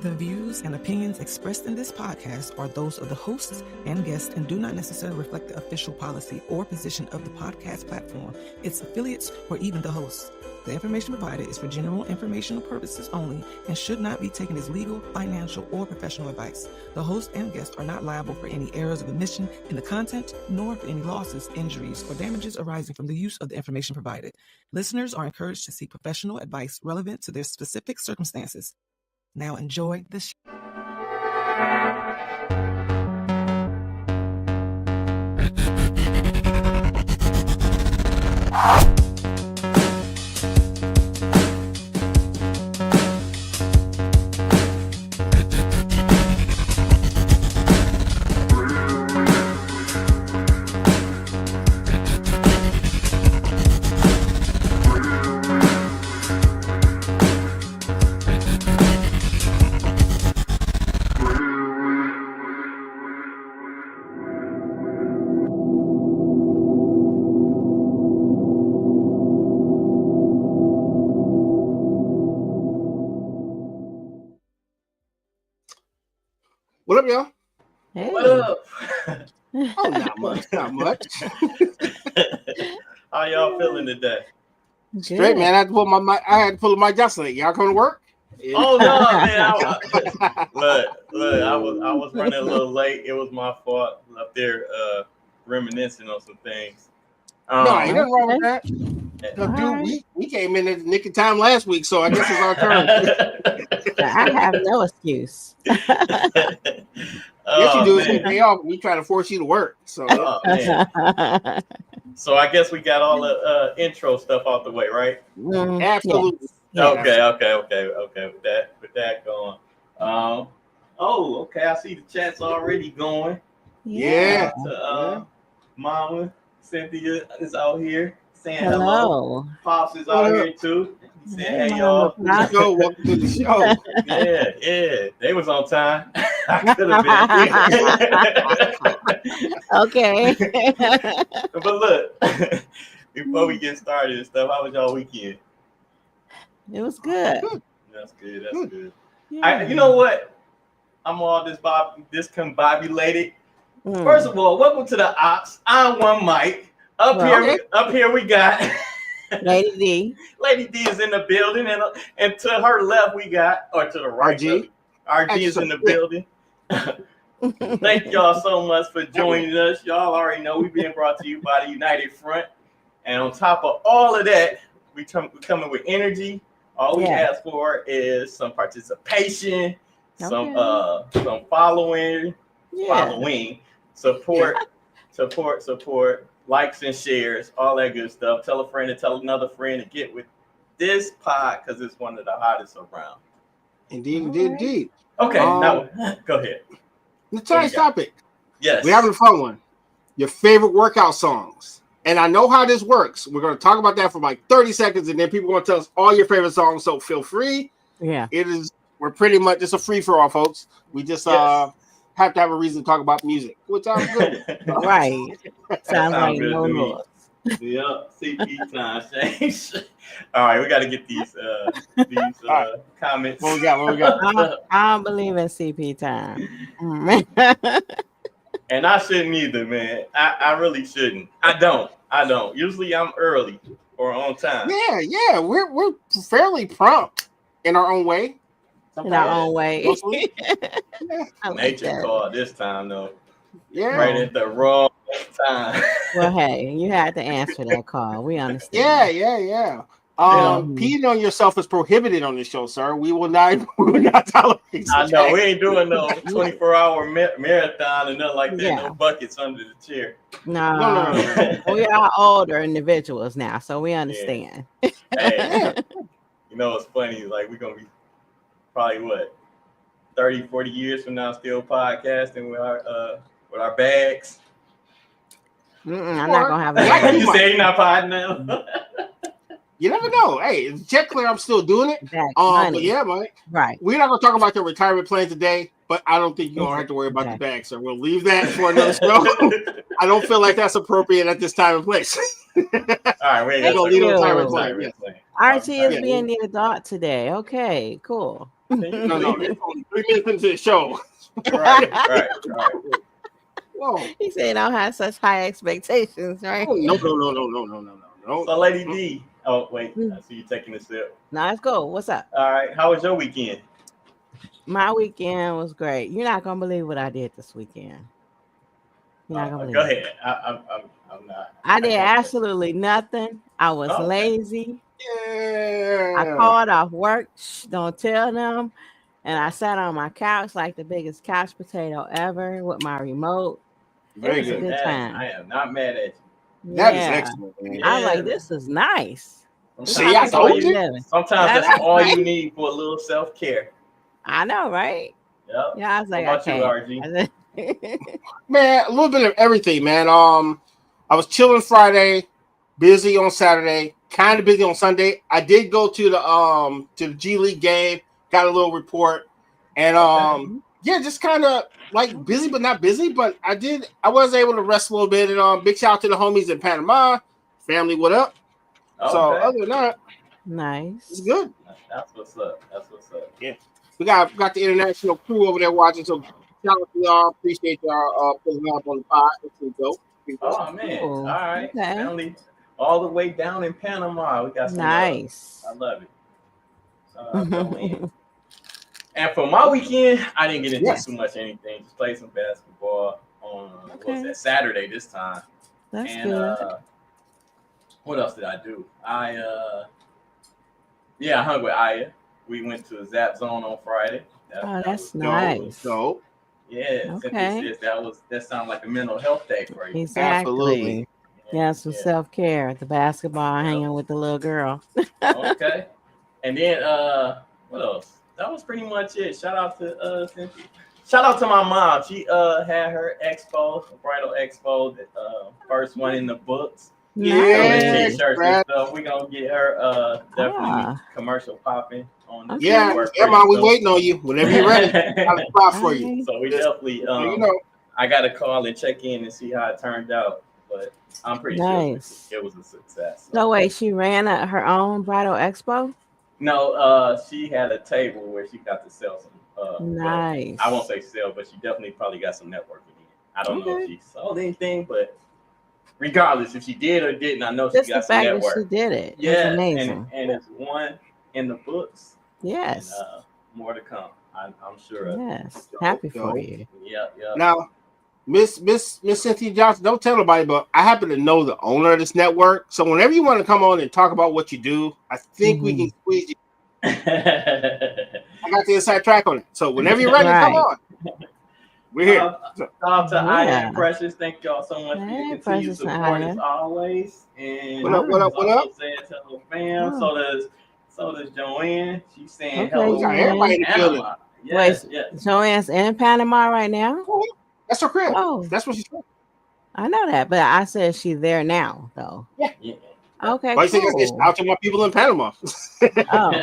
The views and opinions expressed in this podcast are those of the hosts and guests and do not necessarily reflect the official policy or position of the podcast platform, its affiliates, or even the hosts. The information provided is for general informational purposes only and should not be taken as legal, financial, or professional advice. The host and guests are not liable for any errors of omission in the content, nor for any losses, injuries, or damages arising from the use of the information provided. Listeners are encouraged to seek professional advice relevant to their specific circumstances. Now enjoy the show. What up, y'all? Hey. What up? Oh, not much, not much. How y'all feeling today? Straight, man. I had to pull my Jocelyn. Y'all coming to work? Yeah. Oh no, man! Look, I was running a little late. It was my fault. Up there, reminiscing on some things. No, ain't nothing wrong with that. Dude, we came in at the nick of time last week, so I guess it's our turn. I have no excuse. Yes, you do. It's your day off. We try to force you to work. So, so I guess we got all the intro stuff out the way, right? Absolutely. Yes. Okay. With that going. Okay. I see the chat's already going. Yeah. Mama Cynthia is out here saying hello. Pops is out here too. He said, "Hey y'all, Welcome to the show." Yeah, they was on time. I could have been. Okay. But look, before we get started and stuff, how was y'all weekend? It was good. That's good. Yeah. You know what? I'm all discombobulated. First of all, welcome to the Ops. I'm one Mike. Up here we got Lady D. Lady D is in the building, and to her left we got, or to the right, RG. RG is in the building. Thank y'all so much for joining us. Y'all already know we're being brought to you by the United Front, and on top of all of that, we coming with energy. All we ask for is some participation, some following, support, likes and shares, all that good stuff. Tell a friend to tell another friend to get with this pod because it's one of the hottest around. Indeed. Okay, now go ahead. Tonight's topic. Yes. We're having a fun one. Your favorite workout songs. And I know how this works. We're going to talk about that for like 30 seconds, and then people are going to tell us all your favorite songs. So feel free. Yeah. We're pretty much, it's a free for all, folks. We just have to have a reason to talk about music, which I'm good with. Right. Sounds like good no to me. rules. Yeah, CP time, James. All right, we got to get these comments. What we got? I don't believe in CP time. And I shouldn't either, man. I really shouldn't. I don't. Usually I'm early or on time. Yeah. We're fairly prompt in our own way. In our own way. Nature called this time, though. Yeah. Right at the wrong time. Well, hey, you had to answer that call. We understand. Yeah. Peeing on yourself is prohibited on this show, sir. We will not tolerate. I know we ain't doing no 24-hour marathon and nothing like that. Yeah. No buckets under the chair. No. We are older individuals now, so we understand. Hey, you know what's funny? Like we're gonna be probably 30, 40 years from now still podcasting with our bags. I'm not gonna have a You say you're not podding now. You never know. Hey, if the check clear, I'm still doing it. But yeah, Mike. Right. We're not going to talk about your retirement plan today, but I don't think you're going to have to worry about the bag, so we'll leave that for another show. I don't feel like that's appropriate at this time and place. All right, we ain't going to leave the retirement plan. plan. RT is being the adult today. Okay, cool. No, it's only 3 minutes into the show. right. Whoa. He said, "Don't have such high expectations, right?" No. So, Lady D. Oh, wait. I see you taking a sip. Now let's go. What's up? All right. How was your weekend? My weekend was great. You're not gonna believe what I did this weekend. You're not gonna believe. Go it. ahead. I'm not. I did absolutely nothing. I was Okay. lazy. Yeah. I called off work. Shh, don't tell them. And I sat on my couch like the biggest couch potato ever with my remote. Very It was a good. good time. I am not mad at you. That is Yeah. excellent, man. I was Yeah. like, this is nice. See, I Sometimes that's all told you. Sometimes That's that's all right. you need for a little self-care. I know, right? Yep. Yeah, I was like, What about you, okay. RG? Man, a little bit of everything, man. I was chilling Friday, busy on Saturday, kind of busy on Sunday. I did go to the G League game, got a little report, and yeah, just kind of like busy but not busy. But I was able to rest a little bit. And big shout out to the homies in Panama, family. What up? Okay. So other than that, Nice. it's good. That's what's up. Yeah, we got the international crew over there watching. So shout out to y'all. Appreciate y'all putting up on the pod. It's dope. Oh man! Cool. All right, Okay. family, all the way down in Panama. We got some Nice. love. I love it. Joanne. And for my weekend, I didn't get into Yes. too much anything. Just played some basketball on what was Okay. that, Saturday this time. That's And good. what else did I do? I hung with Aya. We went to Zap Zone on Friday. Oh, that's was dope. nice. So Yeah, Okay. that sounded like a mental health day for you. Exactly. Absolutely. Yeah, some self-care. The basketball, hanging with the little girl. Okay. And then what else? That was pretty much it. Shout out to Cynthia. Shout out to my mom. She had her expo, the bridal expo, the first one in the books. Yeah, Nice. T-shirts right. and stuff. We gonna get her definitely commercial popping on this. Okay. yeah, network yeah, pretty man, we soon. waiting on you. Whenever you're ready, I got a spot for you. Alright. So we Just- definitely You know, I got to call and check in and see how it turned out, but I'm pretty Nice. sure it was a success. So wait, she ran her own bridal expo? No, she had a table where she got to sell some. Nice. I won't say sell, but she definitely probably got some networking in. I don't know if she sold anything, but regardless, if she did or didn't, I know Just she the got some fact that network. she did it. Yeah, It's amazing. and it's one in the books. Yes. And, more to come. I'm sure. Of it. Yes. Happy for Yo. you. Yep. now, Miss Cynthia Johnson, don't tell nobody, but I happen to know the owner of this network. So whenever you want to come on and talk about what you do, I think we can squeeze you. I got the inside track on it. So whenever you're ready, come Right. on. We're here. Shout out to Aya Yeah. and Precious. Thank y'all so much for Hey, your continued Precious and support Aya. as always. And What up, what up, what also up? saying hello, fam. Oh. So does Joanne. She's saying Okay, hello. We got everybody in the building. Panama. Yes, yes. Joanne's in Panama right now? That's her crib. Oh, That's what she's doing. I know that, but I said she's there now, though. Yeah. Okay, Why you think it's cool. out to my people in Panama? Oh, well,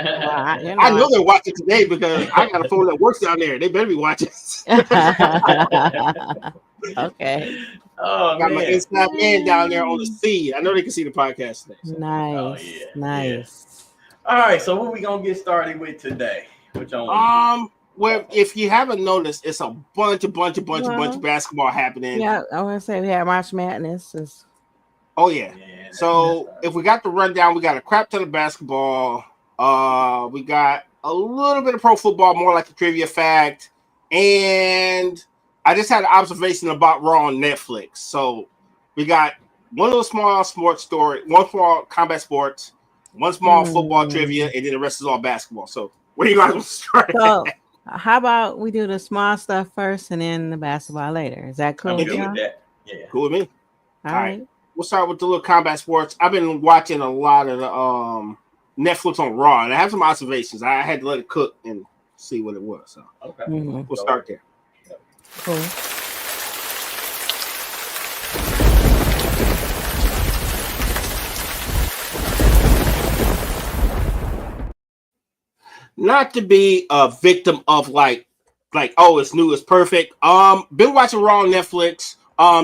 I know they're watching today because I got a phone that works down there. They better be watching. Okay, Oh, I got my man. inside man down there on the sea. I know they can see the podcast today. So. nice, yeah, nice. All right, so what we going to get started with today? Which on Well, if you haven't noticed, it's a bunch of basketball happening. Yeah, I want to say we had March Madness. It's- Oh yeah. So if we got the rundown, we got a crap ton of basketball. We got a little bit of pro football, more like a trivia fact, and I just had an observation about Raw on Netflix. So we got one little small sports story, one small combat sports, one small football trivia, and then the rest is all basketball. So where you guys want to start? So, how about we do the small stuff first and then the basketball later? Is that cool? I'm with good y'all? with that. Yeah. Cool with me. All right. We'll start with the little combat sports. I've been watching a lot of the Netflix on Raw, and I have some observations. I had to let it cook and see what it was. So Okay. Mhm. we'll start there. Cool. Not to be a victim of like oh, it's new, it's perfect. Been watching Raw on Netflix.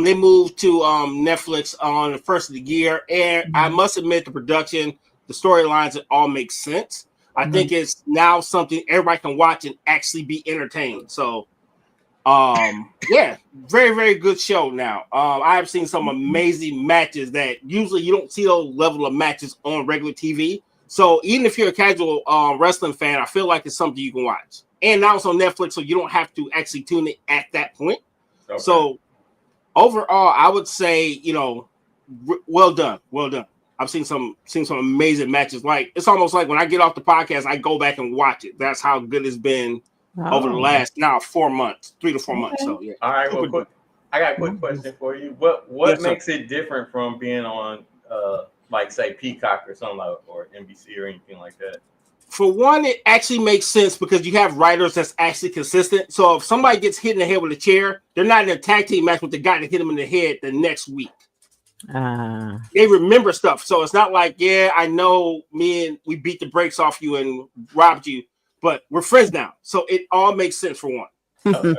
They moved to Netflix on the first of the year, and I must admit the production, the storylines, it all makes sense. I think it's now something everybody can watch and actually be entertained. So, yeah, very, very good show now. I've seen some amazing matches that usually you don't see those level of matches on regular TV. So even if you're a casual wrestling fan, I feel like it's something you can watch. And now it's on Netflix, so you don't have to actually tune it at that point. Okay. So overall, I would say, well done. I've seen some amazing matches. Like, it's almost like when I get off the podcast, I go back and watch it. That's how good it's been over the last 3 to 4 months. So yeah. All right. Well, I got a quick question for you. What makes it different from being on like say Peacock or something like, or NBC or anything like that? For one, it actually makes sense because you have writers that's actually consistent. So if somebody gets hit in the head with a chair, they're not in a tag team match with the guy that hit them in the head the next week. They remember stuff. So it's not like, yeah, I know we beat the brakes off you and robbed you, but we're friends now. So it all makes sense for one. Okay.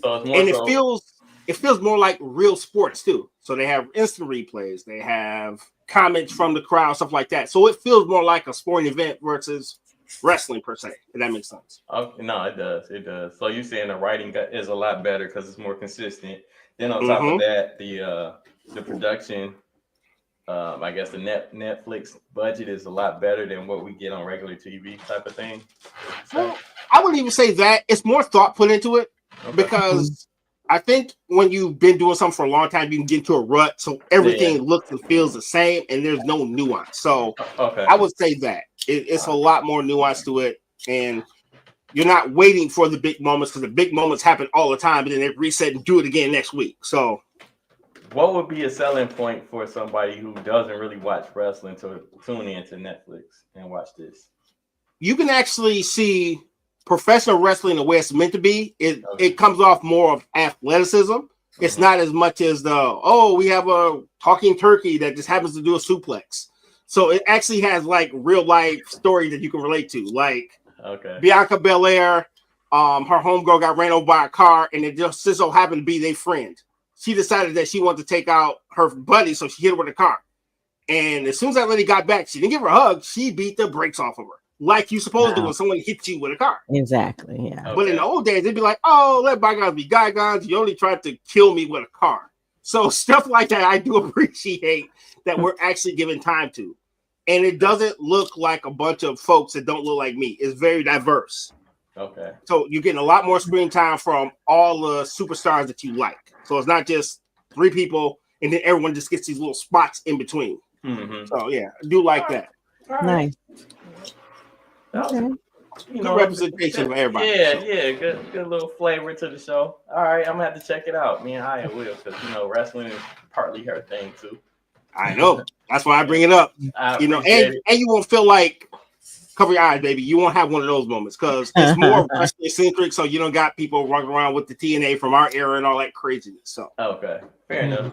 So it's it feels more like real sports too. So they have instant replays, they have comments from the crowd, stuff like that. So it feels more like a sporting event versus wrestling per se. If that makes sense. Okay, no, it does. It does. So you're saying the writing is a lot better because it's more consistent. Then on top of that, the production, I guess the Netflix budget is a lot better than what we get on regular TV type of thing. Well, I wouldn't even say that. It's more thought put into it because I think when you've been doing something for a long time, you can get into a rut. So everything looks and feels the same and there's no nuance. So I would say that it's a lot more nuance to it. And you're not waiting for the big moments because the big moments happen all the time, but then they reset and do it again next week. So what would be a selling point for somebody who doesn't really watch wrestling to tune into Netflix and watch this? You can actually see professional wrestling the way it's meant to be. It comes off more of athleticism. It's not as much as we have a talking turkey that just happens to do a suplex. So it actually has like real life story that you can relate to. Like Bianca Belair, her homegirl got ran over by a car, and it just so happened to be their friend. She decided that she wanted to take out her buddy, so she hit her with a car. And as soon as that lady got back, she didn't give her a hug. She beat the brakes off of her, like you supposed to when someone hits you with a car. Exactly, yeah. But in the old days, they'd be like, oh, let bygones be bygones. You only tried to kill me with a car. So stuff like that, I do appreciate that we're actually giving time to. And it doesn't look like a bunch of folks that don't look like me. It's very diverse. Okay. So you're getting a lot more screen time from all the superstars that you like. So it's not just 3 people and then everyone just gets these little spots in between. So yeah, I do like that. Nice. Okay. Good representation of everybody. Yeah, good little flavor to the show. All right, I'm gonna have to check it out. Me and Haya will, because wrestling is partly her thing too. I know. That's why I bring it up. And you won't feel like cover your eyes, baby. You won't have one of those moments because it's more wrestling centric. So you don't got people running around with the TNA from our era and all that craziness. So fair enough.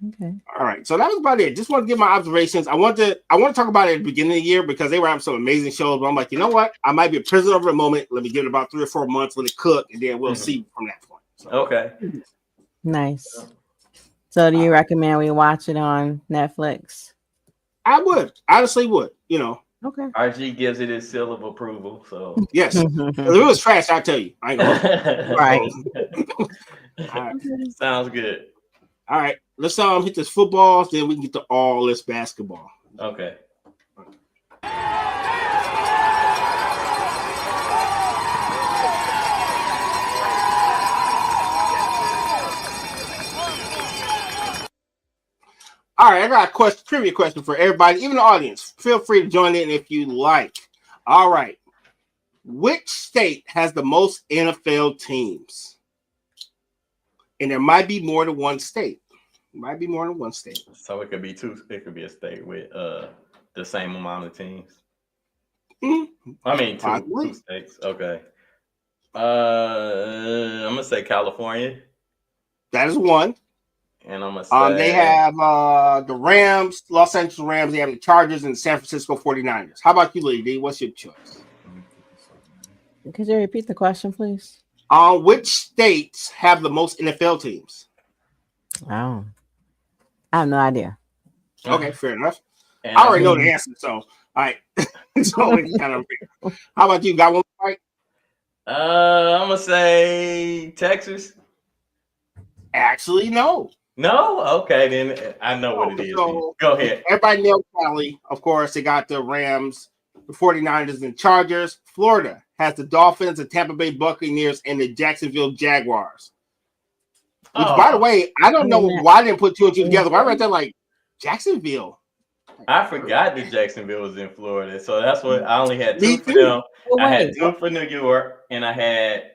Okay. All right. So that was about it. Just want to give my observations. I want to talk about it at the beginning of the year because they were having some amazing shows. But I'm like, you know what? I might be a prisoner of the moment. Let me give it about 3 or 4 months when it cook, and then we'll see from that point. So. Okay. Nice. So do you recommend we watch it on Netflix? I would. Honestly would. Okay. RG gives it his seal of approval. So yes. If it was trash, I'll tell you. I ain't gonna right. All right. Sounds good. All right. Let's hit this football, then we can get to all this basketball. Okay. All right, I got a trivia question for everybody, even the audience. Feel free to join in if you like. All right. Which state has the most NFL teams? And there might be more than one state. So it could be 2. It could be a state with the same amount of teams. Mm-hmm. I mean, two states. Okay. I'm gonna say California. That is one. And I'm gonna say they have the Rams, Los Angeles Rams. They have the Chargers and the San Francisco 49ers. How about you, Lady D? What's your choice? Could you repeat the question, please? Which states have the most NFL teams? Oh, I have no idea. Okay, fair enough. I already know the answer. So, all right. So it's kind of weird. How about you? Got one right? I'm gonna say Texas. Actually, no. No, okay, then I know what it is. So, Go ahead. Everybody nailed Cali. Of course, they got the Rams, the 49ers, and Chargers. Florida has the Dolphins, the Tampa Bay Buccaneers, and the Jacksonville Jaguars. Which, by the way, I don't know why I didn't put two and two together. But I read that like Jacksonville. I forgot that Jacksonville was in Florida, so that's what I only had Me two for too. them. I had two for New York, and I had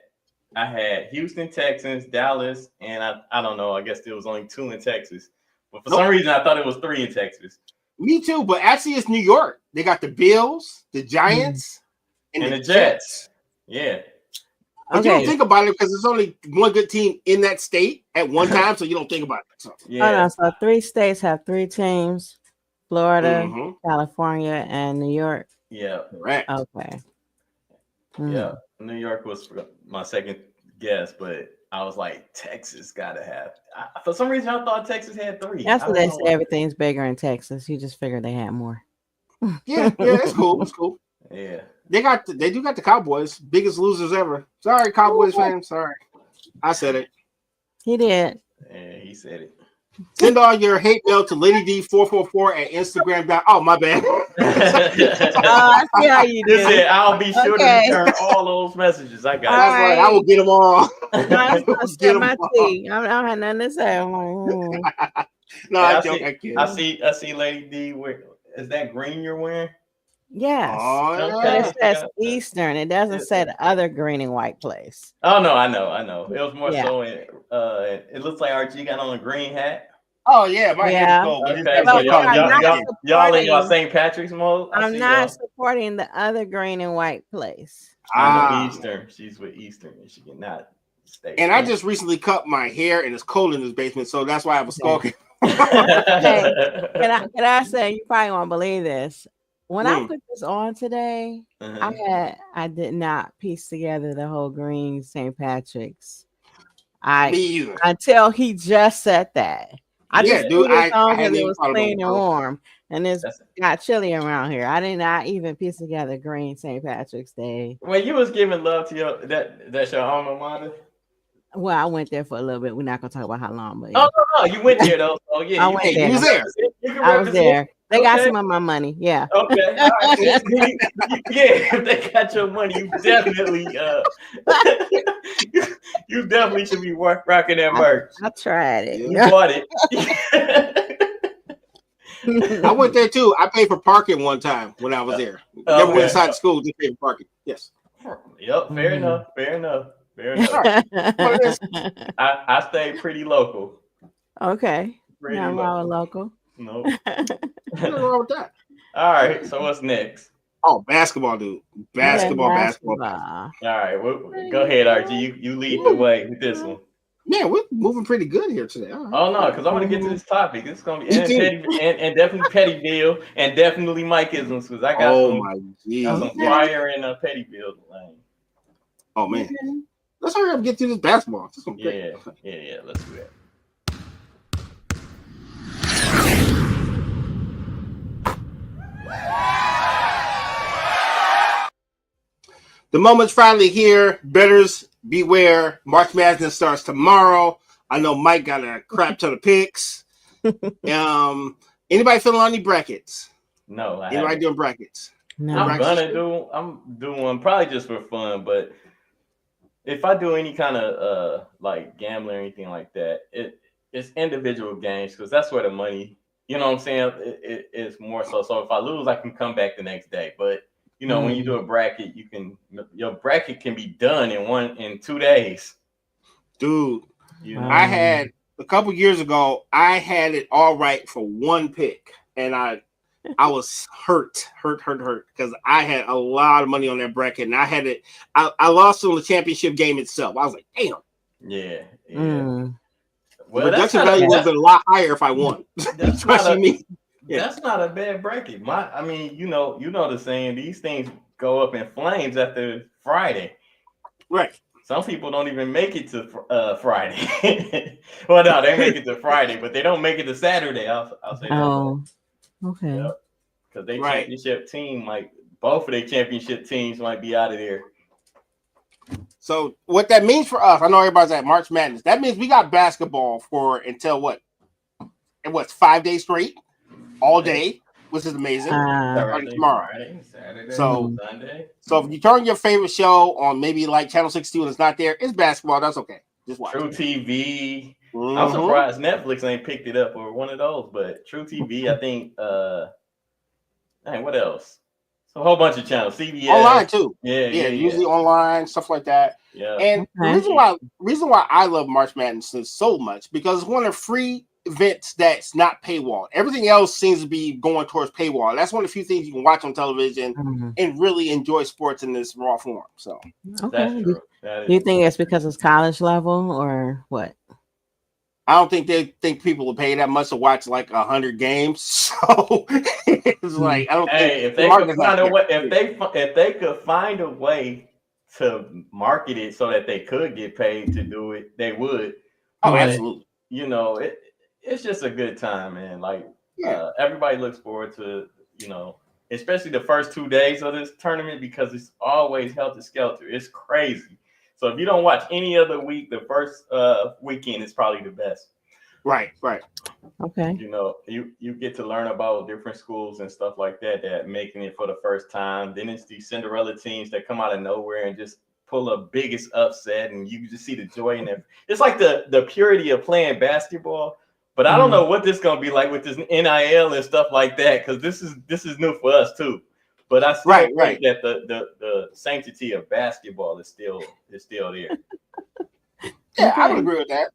Houston, Texans, Dallas, and I don't know. I guess there was only two in Texas, but for some reason I thought it was three in Texas. Me too, but actually it's New York. They got the Bills, the Giants, and the Jets. Yeah. But you don't think about it because there's only one good team in that state at one time, so you don't think about it. So. Yeah. So 3 states have 3 teams: Florida, California, and New York. Yeah. Correct. Okay. Yeah. New York was my second guess, but I was like, Texas gotta have. For some reason, I thought Texas had 3. That's what they say. Everything's bigger in Texas. You just figured they had more. Yeah, it's cool. It's cool. Yeah. They do got the Cowboys, biggest losers ever. Sorry, Cowboys fans. Sorry, I said it. He did. Yeah, he said it. Send all your hate mail to Lady D444 at Instagram. Oh, my bad. I see how you do. Said, I'll be sure to return all those messages. I got. That's right. I will get them all. I don't have nothing to say. I'm like, no, I joke. I kid. I see Lady D. Is that green you're wearing? Yes. Oh, But it says Eastern. It doesn't say the other green and white place. Oh no, I know. It was more so in it looks like RG got on a green hat. Oh yeah, my head is cold. Okay, so y'all in your St. Patrick's mode. I'm not supporting the other green and white place. I know Eastern. She's with Eastern, and she cannot stay. And I just recently cut my hair, and it's cold in this basement, so that's why I was smoking. Can I say, you probably won't believe this. When I put this on today, I did not piece together the whole green St. Patrick's. Until he just said that. I just threw this on because it was clean and warm, and it's got chilly around here. I did not even piece together green St. Patrick's Day. When you was giving love to that's your alma mater. Well, I went there for a little bit. We're not gonna talk about how long, but no, you went there though. Oh yeah, I went there. You was there. I was there. They got some of my money. Yeah. Okay. All right. Yeah, if they got your money, you definitely should be rocking that merch. I tried it. You bought it. I went there too. I paid for parking one time when I was there. Never went inside the school, just paid for parking. Yes. Yep. Fair enough. I stayed pretty local. Okay. Not wrong local. Nope. Nothing wrong with that. All right. So what's next? Oh, basketball, dude. Basketball. All right. Go ahead, RG. You lead the way with this one. Man, we're moving pretty good here today. Right. Oh no, because I want to get to this topic. It's gonna be and definitely Pettyville and definitely Mike Isms because I got some fire in Pettyville lane. Oh man, let's hurry up and get through this basketball. Yeah. Let's do that. The moment's finally here. Bettors beware. March Madness starts tomorrow. I know Mike got a crap ton of picks. Anybody filling out any brackets? No. Anybody doing brackets? No. I'm doing one probably just for fun, but if I do any kind of like gambling or anything like that, it's individual games because that's where the money, you know what I'm saying? It's more so. So if I lose, I can come back the next day. But you know, when you do a bracket, your bracket can be done in 2 days. Dude, I had a couple years ago, I had it all right for one pick, and I was hurt because I had a lot of money on that bracket, and I had it. I lost on the championship game itself. I was like, damn. Yeah. Well, the production value would have been a lot higher if I won. Trust me. Yeah. That's not a bad bracket. You know the saying, these things go up in flames after Friday. Right. Some people don't even make it to Friday. Well, no, they make it to Friday, but they don't make it to Saturday. I'll say that. Oh, okay. because they championship team both of their championship teams might be out of there. So what that means for us, I know everybody's at March Madness. That means we got basketball until what? And what's 5 days straight, all day, which is amazing. Starting tomorrow, Friday, Saturday, Sunday. So if you turn your favorite show on maybe like Channel 62 and it's not there, it's basketball. That's okay. Just watch. True TV. I'm surprised Netflix ain't picked it up or one of those, but True TV, I think. What else? A whole bunch of channels, CBS online too. Yeah, usually online stuff like that. Yeah, and the reason why I love March Madness so much because it's one of the free events that's not paywall. Everything else seems to be going towards paywall. That's one of the few things you can watch on television and really enjoy sports in this raw form. So that's true. Do you think it's because it's college level or what? I don't think they think people will pay that much to watch like 100 games. So it's like I don't think if they could find a way, if they could find a way to market it so that they could get paid to do it, they would. Oh, absolutely. You know, it's just a good time, man. Everybody looks forward to, especially the first 2 days of this tournament because it's always helter skelter. It's crazy. So if you don't watch any other week, the first weekend is probably the best. Right. Okay. You get to learn about different schools and stuff like that making it for the first time. Then it's these Cinderella teams that come out of nowhere and just pull a biggest upset, and you just see the joy in it. It's like the purity of playing basketball. But I don't know what this is gonna be like with this NIL and stuff like that, because this is new for us too. But I still think that the sanctity of basketball is still there. Yeah, I would agree with that.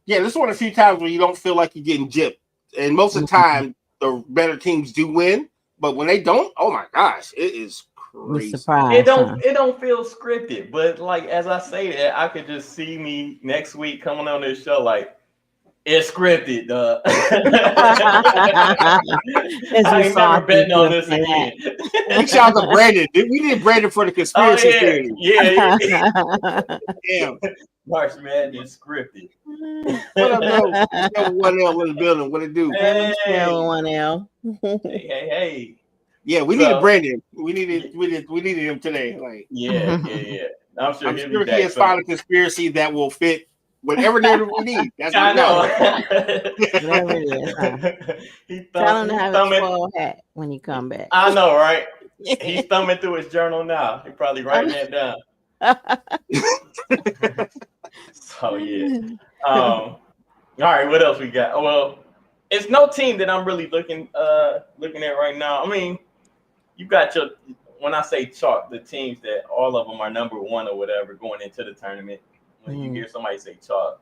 Yeah, this is one of the few times where you don't feel like you're getting gypped. And most of the time, the better teams do win. But when they don't, oh my gosh, it is crazy. It don't feel scripted. But as I say that, I could just see me next week coming on this show it's scripted, dog. I ain't never betting on this again. Big shout out to Brandon. We did Brandon for the conspiracy theory. Yeah. Damn. March Madness scripted. What up, though? 1L in the building. What it do? Hey. 1L. Hey. Yeah, we needed Brandon. We needed him today. Yeah. I'm sure he has found a conspiracy that will fit whatever narrative we need. That's what I know. Whatever it is. Tell him to have his full hat when you come back. I know, right? He's thumbing through his journal now. He's probably writing that down. So yeah. All right, what else we got? Well, it's no team that I'm really looking at right now. I mean, you got when I say chalk, the teams that all of them are number one or whatever going into the tournament. When you hear somebody say chalk,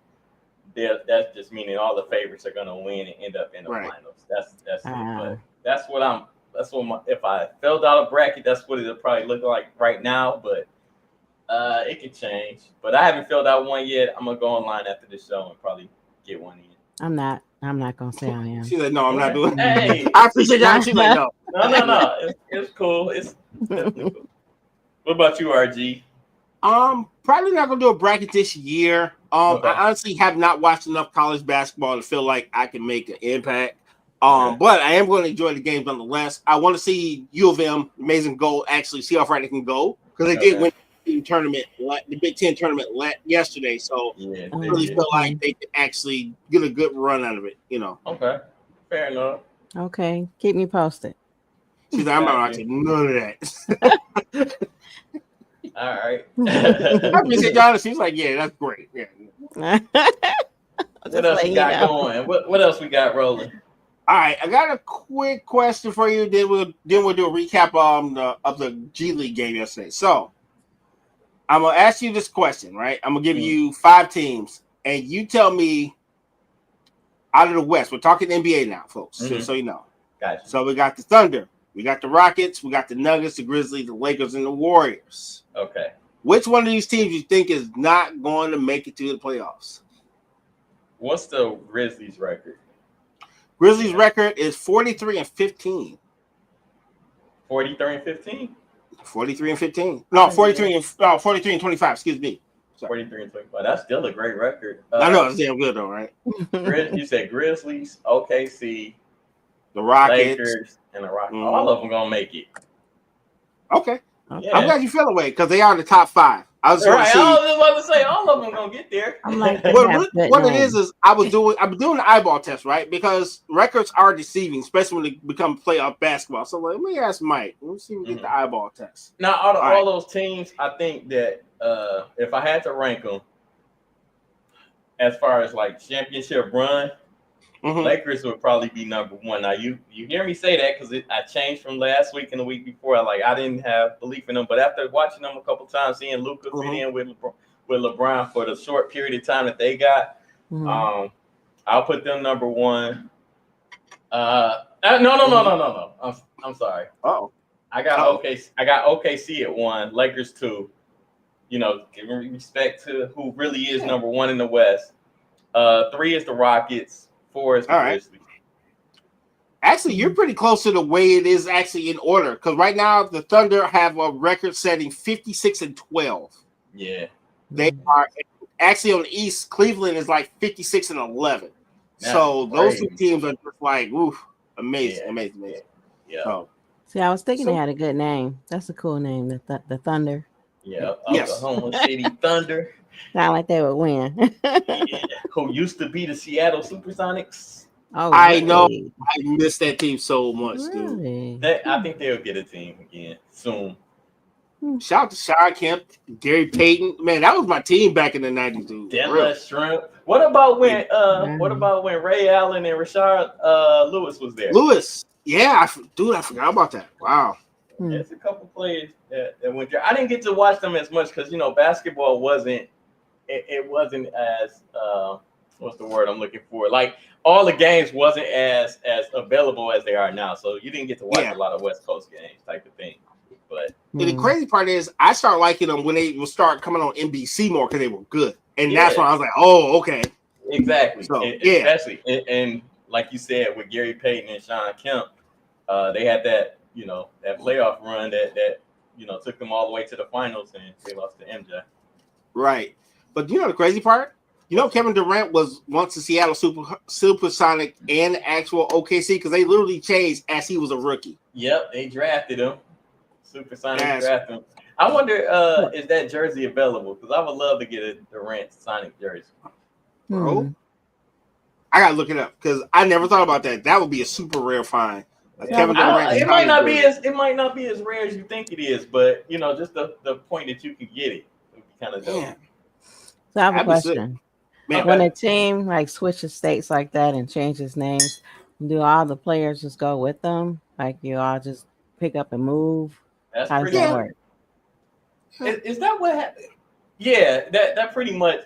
that's just meaning all the favorites are gonna win and end up in the finals. That's it. But that's what if I filled out a bracket, that's what it'll probably look like right now. But it could change. But I haven't filled out one yet. I'm gonna go online after the show and probably get one in. I'm not gonna say I am. She's like, no, I'm not doing it. Hey, I appreciate that. She's like, no. No. It's cool. It's cool. What about you, RG? Probably not gonna do a bracket this year. Okay. I honestly have not watched enough college basketball to feel like I can make an impact. But I am going to enjoy the games nonetheless. I want to see U of M, Amazing Gold, actually see how far they can go because they did win the tournament, the Big Ten tournament yesterday. So I really feel like they could actually get a good run out of it. Okay, fair enough. Okay, keep me posted. She's like, I'm not watching none of that. All right. I appreciate y'all. She's like, yeah, that's great. Yeah. What else we got going? What else we got rolling? All right, I got a quick question for you. Then we'll do a recap of the G League game yesterday. So I'm gonna ask you this question, right? I'm gonna give you 5 teams, and you tell me out of the West. We're talking NBA now, folks. Just so you know. Gotcha. So we got the Thunder. We got the Rockets, we got the Nuggets, the Grizzlies, the Lakers, and the Warriors. Okay. Which one of these teams you think is not going to make it to the playoffs? What's the Grizzlies record? Grizzlies record is 43-15. 43-15? 43-15. No, 43-25. Excuse me. Sorry. 43-25. That's still a great record. I know it's damn good though, right? You said Grizzlies, OKC, the Rockets, Lakers, and the Rockets. All of them gonna make it. Okay. Yeah. I'm glad you feel away because they are in the top 5. I was right. I was just about to say all of them gonna get there. I'm like, what it is I've been doing the eyeball test, right? Because records are deceiving, especially when they become playoff basketball. So let me ask Mike. Let's see if we get the eyeball test. Now, out of all those teams, I think that if I had to rank them as far as like championship run, Lakers would probably be number 1. Now you hear me say that because I changed from last week and the week before. I didn't have belief in them, but after watching them a couple times, seeing Luka fit in with LeBron for the short period of time that they got, I'll put them number 1. No. I'm sorry. I got OKC at 1, Lakers 2. You know, giving respect to who really is number 1 in the West. 3 is the Rockets. 4 is the Grizzlies. Actually, you're pretty close to the way it is actually in order. Because right now, the Thunder have a record-setting 56-12. Yeah. They are actually on the East. Cleveland is like 56-11. So those two teams are just like, oof, amazing. Yeah. So, see, I was thinking they had a good name. That's a cool name, the Thunder. Yeah, Oklahoma City Thunder. Sound like they would win. Who used to be the Seattle Supersonics. Oh, I know. I miss that team so much, dude. I think they'll get a team again soon. Shout out to Sean Kemp, Gary Payton. Man, that was my team back in the 90s, dude. Deadlift Shrimp. What about when Ray Allen and Rashard Lewis was there? Lewis. Yeah, I forgot about that. Wow. There's a couple players that went there. I didn't get to watch them as much because basketball wasn't as what's the word I'm looking for? Like all the games wasn't as available as they are now. So you didn't get to watch a lot of West Coast games type of thing. But the crazy part is I started liking them when they would start coming on NBC more because they were good. And that's when I was like, oh, okay. Exactly. So, especially and like you said with Gary Payton and Sean Kemp, they had that that playoff run that took them all the way to the finals and they lost to MJ. Right. But the crazy part? Kevin Durant was once a Seattle Supersonic and actual OKC because they literally changed as he was a rookie. Yep, they drafted him. Supersonic drafted him. I wonder is that jersey available? Because I would love to get a Durant Sonic jersey. Bro, I gotta look it up because I never thought about that. That would be a super rare find. Kevin Durant. It might not be as rare as you think it is, but just the point that you can get it would be kind of dope. Yeah. So I have a question. When a team switches states like that and changes names, do all the players just go with them? Like you all just pick up and move? How does that work? Is that what happened? Yeah, that pretty much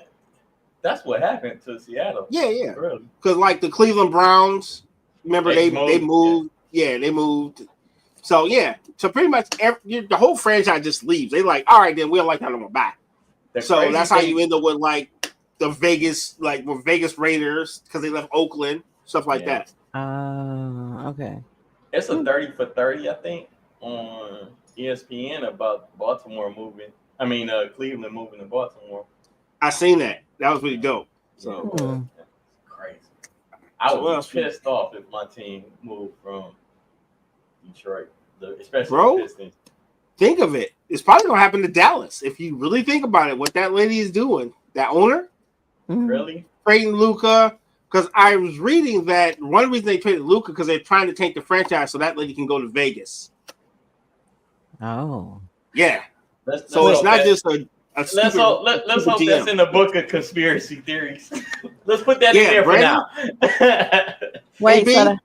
that's what happened to Seattle. Yeah. Because the Cleveland Browns, remember they moved. Yeah, they moved. So pretty much the whole franchise just leaves. They like, all right, then we don't like that no more. Bye. So that's how you end up with the Vegas, with Vegas Raiders because they left Oakland, stuff like that. Okay. It's a 30 for 30, I think, on ESPN about Baltimore moving. I mean, Cleveland moving to Baltimore. I seen that. That was pretty dope. So crazy. I was pissed off if my team moved from Detroit, especially the Pistons. Think of it. It's probably gonna happen to Dallas if you really think about it. What that lady is doing, that owner, really trading Luka. Because I was reading that one reason they traded Luka because they're trying to tank the franchise so that lady can go to Vegas. Oh, yeah. So it's not just a let's hope that's in the book of conspiracy theories. Let's put that in there for now. Wait, so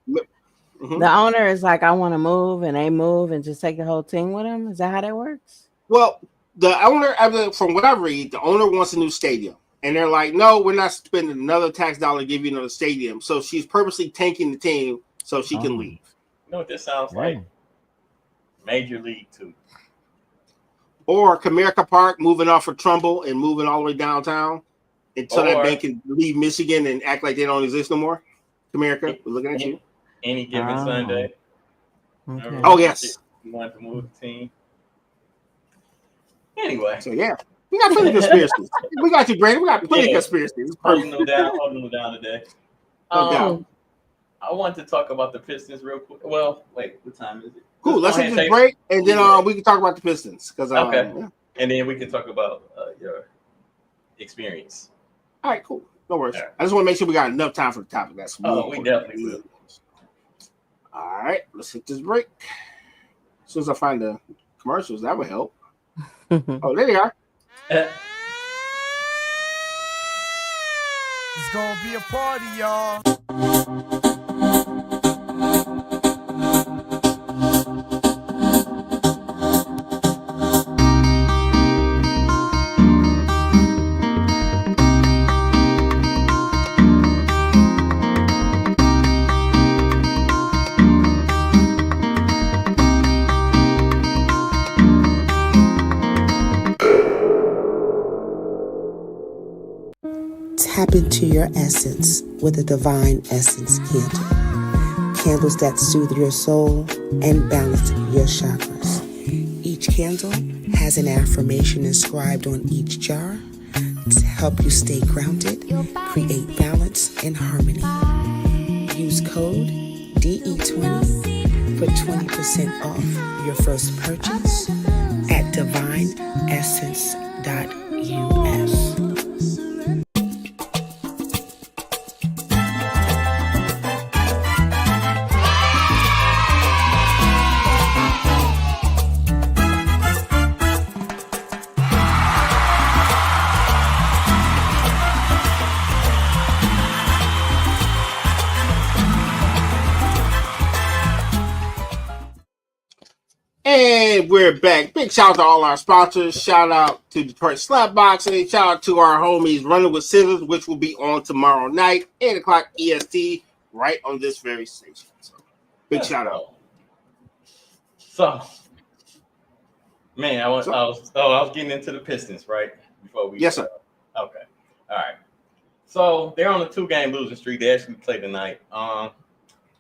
the owner is like, I want to move, and they move and just take the whole team with them? Is that how that works? Well, the owner, from what I read, the owner wants a new stadium. And they're like, no, we're not spending another tax dollar to give you another stadium. So she's purposely tanking the team so she can leave. You know what this sounds like? Major League 2. Or Comerica Park moving off of Trumbull and moving all the way downtown until that bank can leave Michigan and act like they don't exist no more. Comerica, we're looking at you. Any given Sunday. Okay. Oh, yes. You wanted to move the team. Anyway. So, yeah. We got plenty of conspiracies. We got you, Brandon. We got plenty of conspiracies. Holding them down today. I want to talk about the Pistons real quick. Well, wait, what time is it? Cool. Let's take this break, and then we can talk about the Pistons. Okay. Yeah. And then we can talk about your experience. All right, cool. No worries. Right. I just want to make sure we got enough time for the topic. That's we definitely will. All right, let's hit this break. As soon as I find the commercials, that would help. Oh, there they are. It's gonna be a party, y'all. Tap into your essence with a Divine Essence candle. Candles that soothe your soul and balance your chakras. Each candle has an affirmation inscribed on each jar to help you stay grounded, create balance and harmony. Use code DE20 for 20% off your first purchase at divineessence.us. And we're back. Big shout out to all our sponsors. Shout out to Detroit Slapboxing. Shout out to our homies Running with Scissors, which will be on tomorrow night, 8 o'clock EST, right on this very station. So, big shout out. So, man, I was getting into the Pistons, right? Before we Yes, sir. Okay. All right. So they're on a 2-game losing streak. They actually played tonight.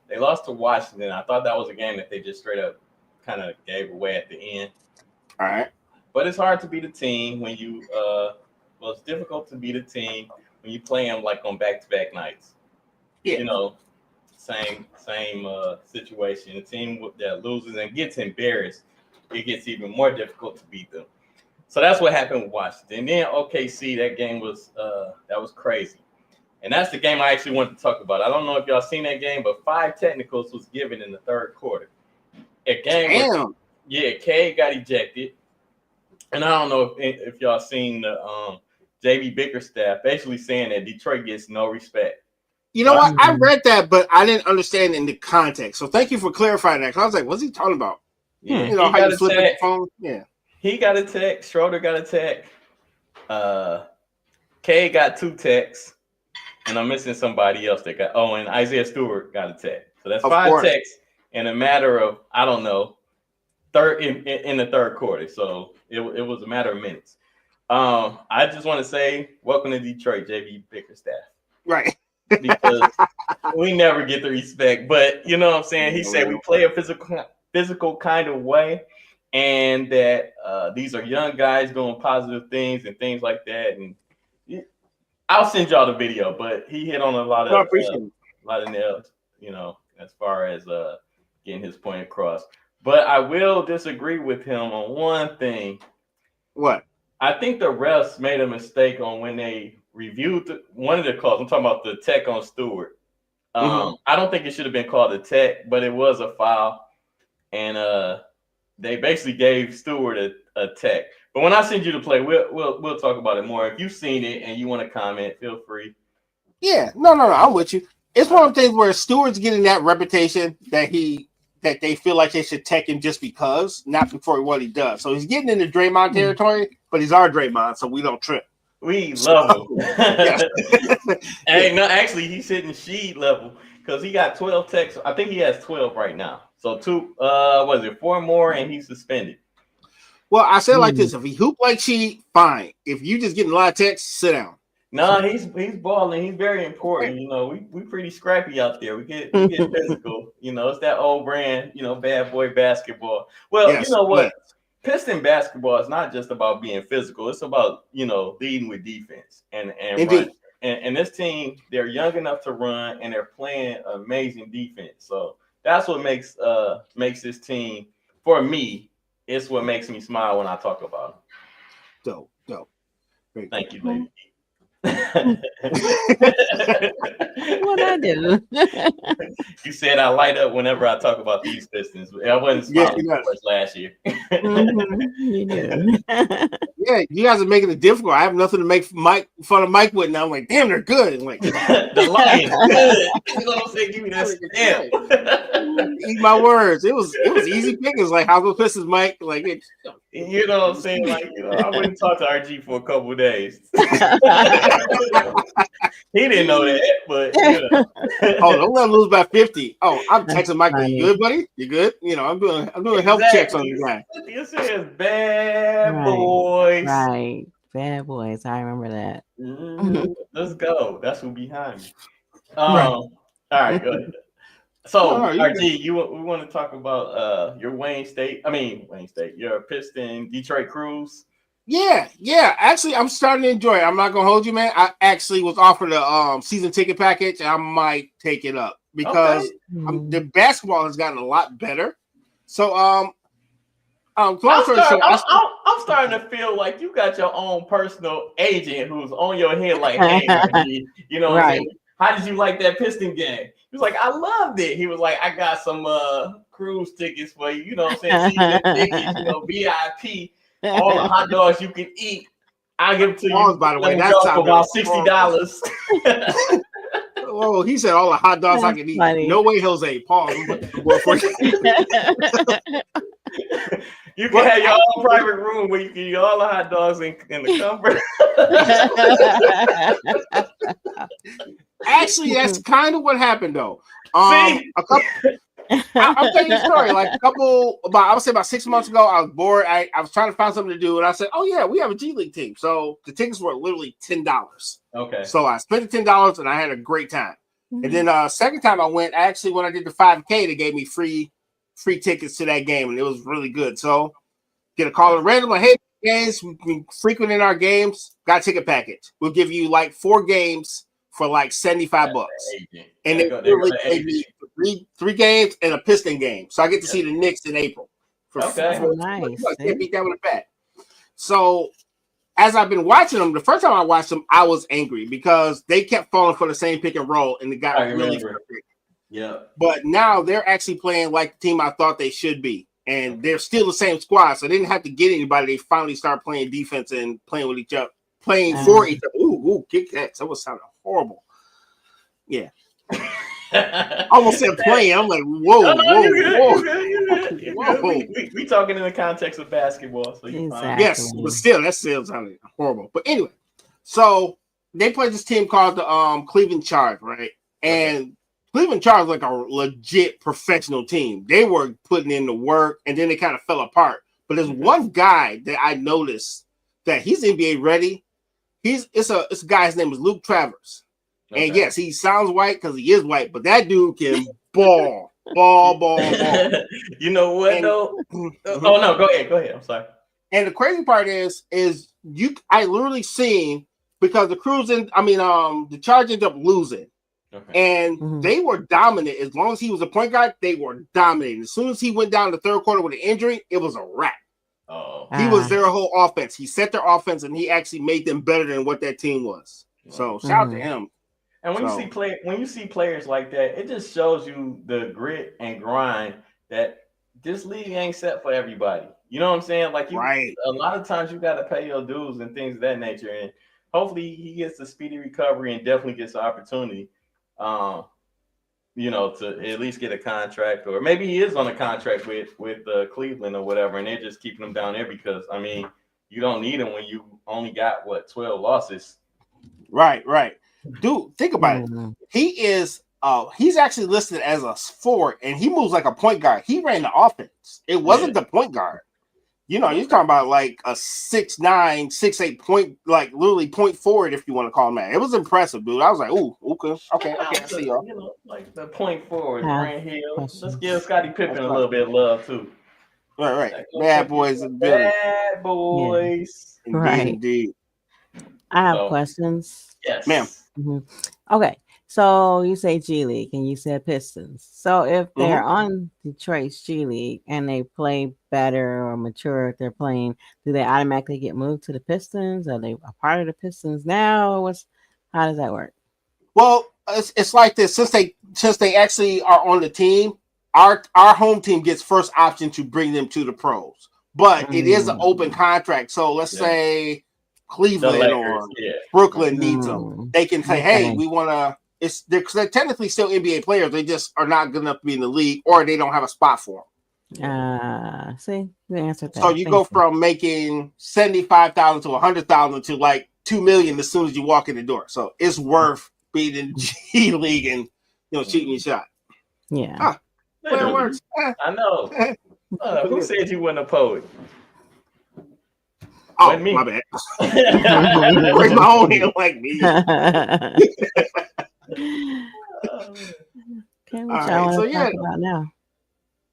They lost to Washington. I thought that was a game that they just straight up kind of gave away at the end. All right. But it's hard to beat a team when you it's difficult to beat a team when you play them like on back-to-back nights. Yeah. You know, same situation. A team that loses and gets embarrassed, it gets even more difficult to beat them. So that's what happened with Washington. And then OKC, that game was that was crazy. And that's the game I actually wanted to talk about. I don't know if y'all seen that game, but 5 technicals was given in the third quarter. A game where, Cade got ejected. And I don't know if y'all seen the JB Bickerstaff basically saying that Detroit gets no respect. You know what? I read that, but I didn't understand in the context. So thank you for clarifying that. Because I was like, what's he talking about? Yeah, you know how you flip the phone? Yeah. He got a text. Schroeder got a text. Cade got 2 texts. And I'm missing somebody else that got. Oh, and Isaiah Stewart got a text. So that's 5 texts in a matter of, I don't know, in the third quarter. So it was a matter of minutes. I just want to say, welcome to Detroit, JB Bickerstaff. Right. Because we never get the respect. But you know what I'm saying? He said we play a physical kind of way, and that these are young guys doing positive things and things like that. And I'll send y'all the video, but he hit on a lot of nails, you know, as far as getting his point across. But I will disagree with him on one thing. What? I think the refs made a mistake on when they reviewed one of the calls. I'm talking about the tech on Stewart. I don't think it should have been called a tech, but it was a foul. And they basically gave Stewart a tech. But when I send you to play, we'll talk about it more. If you've seen it and you want to comment, feel free. Yeah, no, I'm with you. It's one of the things where Stewart's getting that reputation that they feel like they should tech him just because, not for what he does. So he's getting into Draymond territory, but he's our Draymond, so we don't trip. We love him. Hey, no, actually, he's hitting Sheed level because he got 12 techs. I think he has 12 right now. So 4 more, and he's suspended. Well, I said like this: if he hoop like Sheed, fine. If you just getting a lot of texts, sit down. No, he's balling. He's very important. You know, we pretty scrappy out there. We get physical. You know, it's that old brand, you know, bad boy basketball. Well, yes, you know what? Yes. Piston basketball is not just about being physical. It's about, you know, leading with defense and run. And this team, they're young enough to run, and they're playing amazing defense. So that's what makes this team, for me, it's what makes me smile when I talk about them. Dope. Great. Thank you, lady. What I do? You said I light up whenever I talk about these Pistons. I wasn't smiling last year. You do. Yeah, you guys are making it difficult. I have nothing to make fun of Mike with now. I'm like, damn, they're good. I'm like, the Lions good. You know what I'm saying? Give me that stamp. Eat my words. It was easy pickings. Like, how's the Pistons, Mike? Like, you know what I'm saying? Like, I wouldn't talk to RG for a couple of days. He didn't know that, but oh, don't let him lose by 50. Oh, I'm texting Mike. You good, buddy? You good? I'm doing health checks on you guys. This is bad boys. Right. Bad boys. I remember that. Let's go. That's who behind me. All right, go ahead. So, RG, we want to talk about your Wayne State, your Piston Detroit Cruise. Yeah. Actually, I'm starting to enjoy it. I'm not gonna hold you, man. I actually was offered a season ticket package. I might take it up because the basketball has gotten a lot better. So, I'm starting to feel like you got your own personal agent who's on your head. Like, hey, RG, you know, right. How did you like that Piston game? He was like, I loved it. He was like, I got some cruise tickets for you. You know what I'm saying? Season tickets, VIP. All the hot dogs you can eat, I'll give it to you. By the way, that's about $60. Oh, he said all the hot dogs I can eat. Funny. No way, Jose. Pause. You can have your own private room where you can eat all the hot dogs in the comfort. Actually, that's kind of what happened, though. I'll tell you a story. Like I would say about 6 months ago, I was bored. I was trying to find something to do, and I said, "Oh yeah, we have a G League team." So the tickets were literally $10. Okay. So I spent the $10, and I had a great time. And then second time I went, actually, when I did the 5K, they gave me free tickets to that game, and it was really good. So get a call at random, like, hey, games, we've been frequenting our games, got a ticket package. We'll give you like 4 games for like $75. And they really gave me 3 games and a Piston game. So I get to see the Knicks in April. Nice. I can't beat that with a bat. So as I've been watching them, the first time I watched them, I was angry because they kept falling for the same pick and roll, and it got really frustrating. Yeah. But now they're actually playing like the team I thought they should be. And they're still the same squad, so they didn't have to get anybody. They finally started playing defense and playing with each other, playing for each other. Ooh, kick that. That was sounding horrible. Yeah. I almost said playing. I'm like, whoa. We talking in the context of basketball. So yes, but still, that still sounded horrible. But anyway, so they played this team called the Cleveland Charge, right? And Cleveland Charge like a legit professional team. They were putting in the work, and then they kind of fell apart. But there's one guy that I noticed that he's NBA ready. It's a guy. His name is Luke Travers. Okay. And yes, he sounds white because he is white, but that dude can ball. You know what though? Oh no, go ahead. I'm sorry. And the crazy part is I literally seen because the Charge ended up losing. Okay. And they were dominant. As long as he was a point guard, they were dominating. As soon as he went down the third quarter with an injury, it was a wrap. Oh, he was their whole offense. He set their offense, and he actually made them better than what that team was. So shout out to him. And when you see players like that, it just shows you the grit and grind that this league ain't set for everybody. You know what I'm saying? Like a lot of times you got to pay your dues and things of that nature. And hopefully he gets a speedy recovery and definitely gets the opportunity. To at least get a contract, or maybe he is on a contract with Cleveland or whatever, and they're just keeping him down there because you don't need him when you only got 12 losses. Right. Dude, think about it. He is he's actually listed as a forward, and he moves like a point guard. He ran the offense. It wasn't the point guard. You're talking about like a 6'9", 6'8" point, like literally point forward, if you want to call him that. It was impressive, dude. I was like, ooh, okay, I see y'all. Like the point forward, Grant Hill. Let's give Scottie Pippen a little bit of love too. Right. Bad boys in the building. Bad boys. Yeah. Indeed. I have questions. Yes, ma'am. Okay, so you say G League and you said Pistons. So if they're Mm-hmm. on Detroit's G League and they play better or mature if they're playing, do they automatically get moved to the Pistons? Are they a part of the Pistons now? Or how does that work? Well, it's like this. Since they actually are on the team, our home team gets first option to bring them to the pros. But it is an open contract. So let's say Cleveland Lakers, or Brooklyn needs them. They can say, "Hey, we want to." They're technically still NBA players. They just are not good enough to be in the league, or they don't have a spot for them. See, you answered that. So you go from making $75,000 to $100,000 to like $2 million as soon as you walk in the door. So it's worth being in G League and shooting your shot. Yeah, it works. I know. Who said you weren't a poet? Oh, me. My bad. Bring my own hand like me. Okay, what y'all want to talk about now?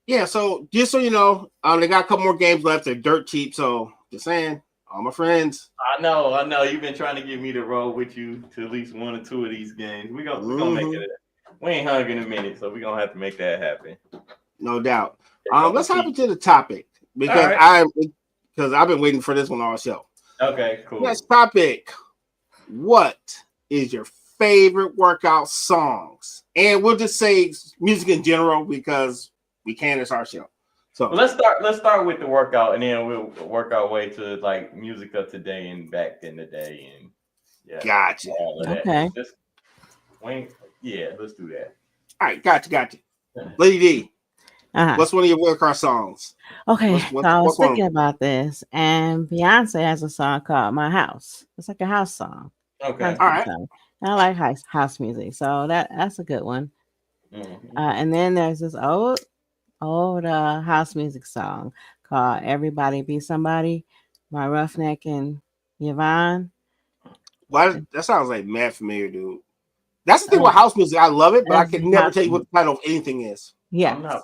Yeah, so just so you know, they got a couple more games left. They're dirt cheap, so just saying, all my friends. I know. You've been trying to get me to roll with you to at least one or two of these games. We're gonna make it. We ain't hung in a minute, so we're gonna have to make that happen. No doubt. Let's hop into the topic because I've been waiting for this one all show. Okay, cool. Next topic. What is your favorite workout songs? And we'll just say music in general because we can. It's our show. So let's start with the workout, and then we'll work our way to like music of today and back in the day, and gotcha. All of that. Okay. Let's do that. All right, gotcha. Lady D, what's one of your workout songs? Okay, so I was thinking about this, and Beyonce has a song called "My House." It's like a house song. Okay, all right. And I like house music, so that's a good one. Mm-hmm. And then there's this old house music song called "Everybody Be Somebody" by Roughneck and Yvonne. Well, that sounds like mad familiar, dude. That's the thing with house music. I love it, but I can never tell you what the title of anything is. Yeah,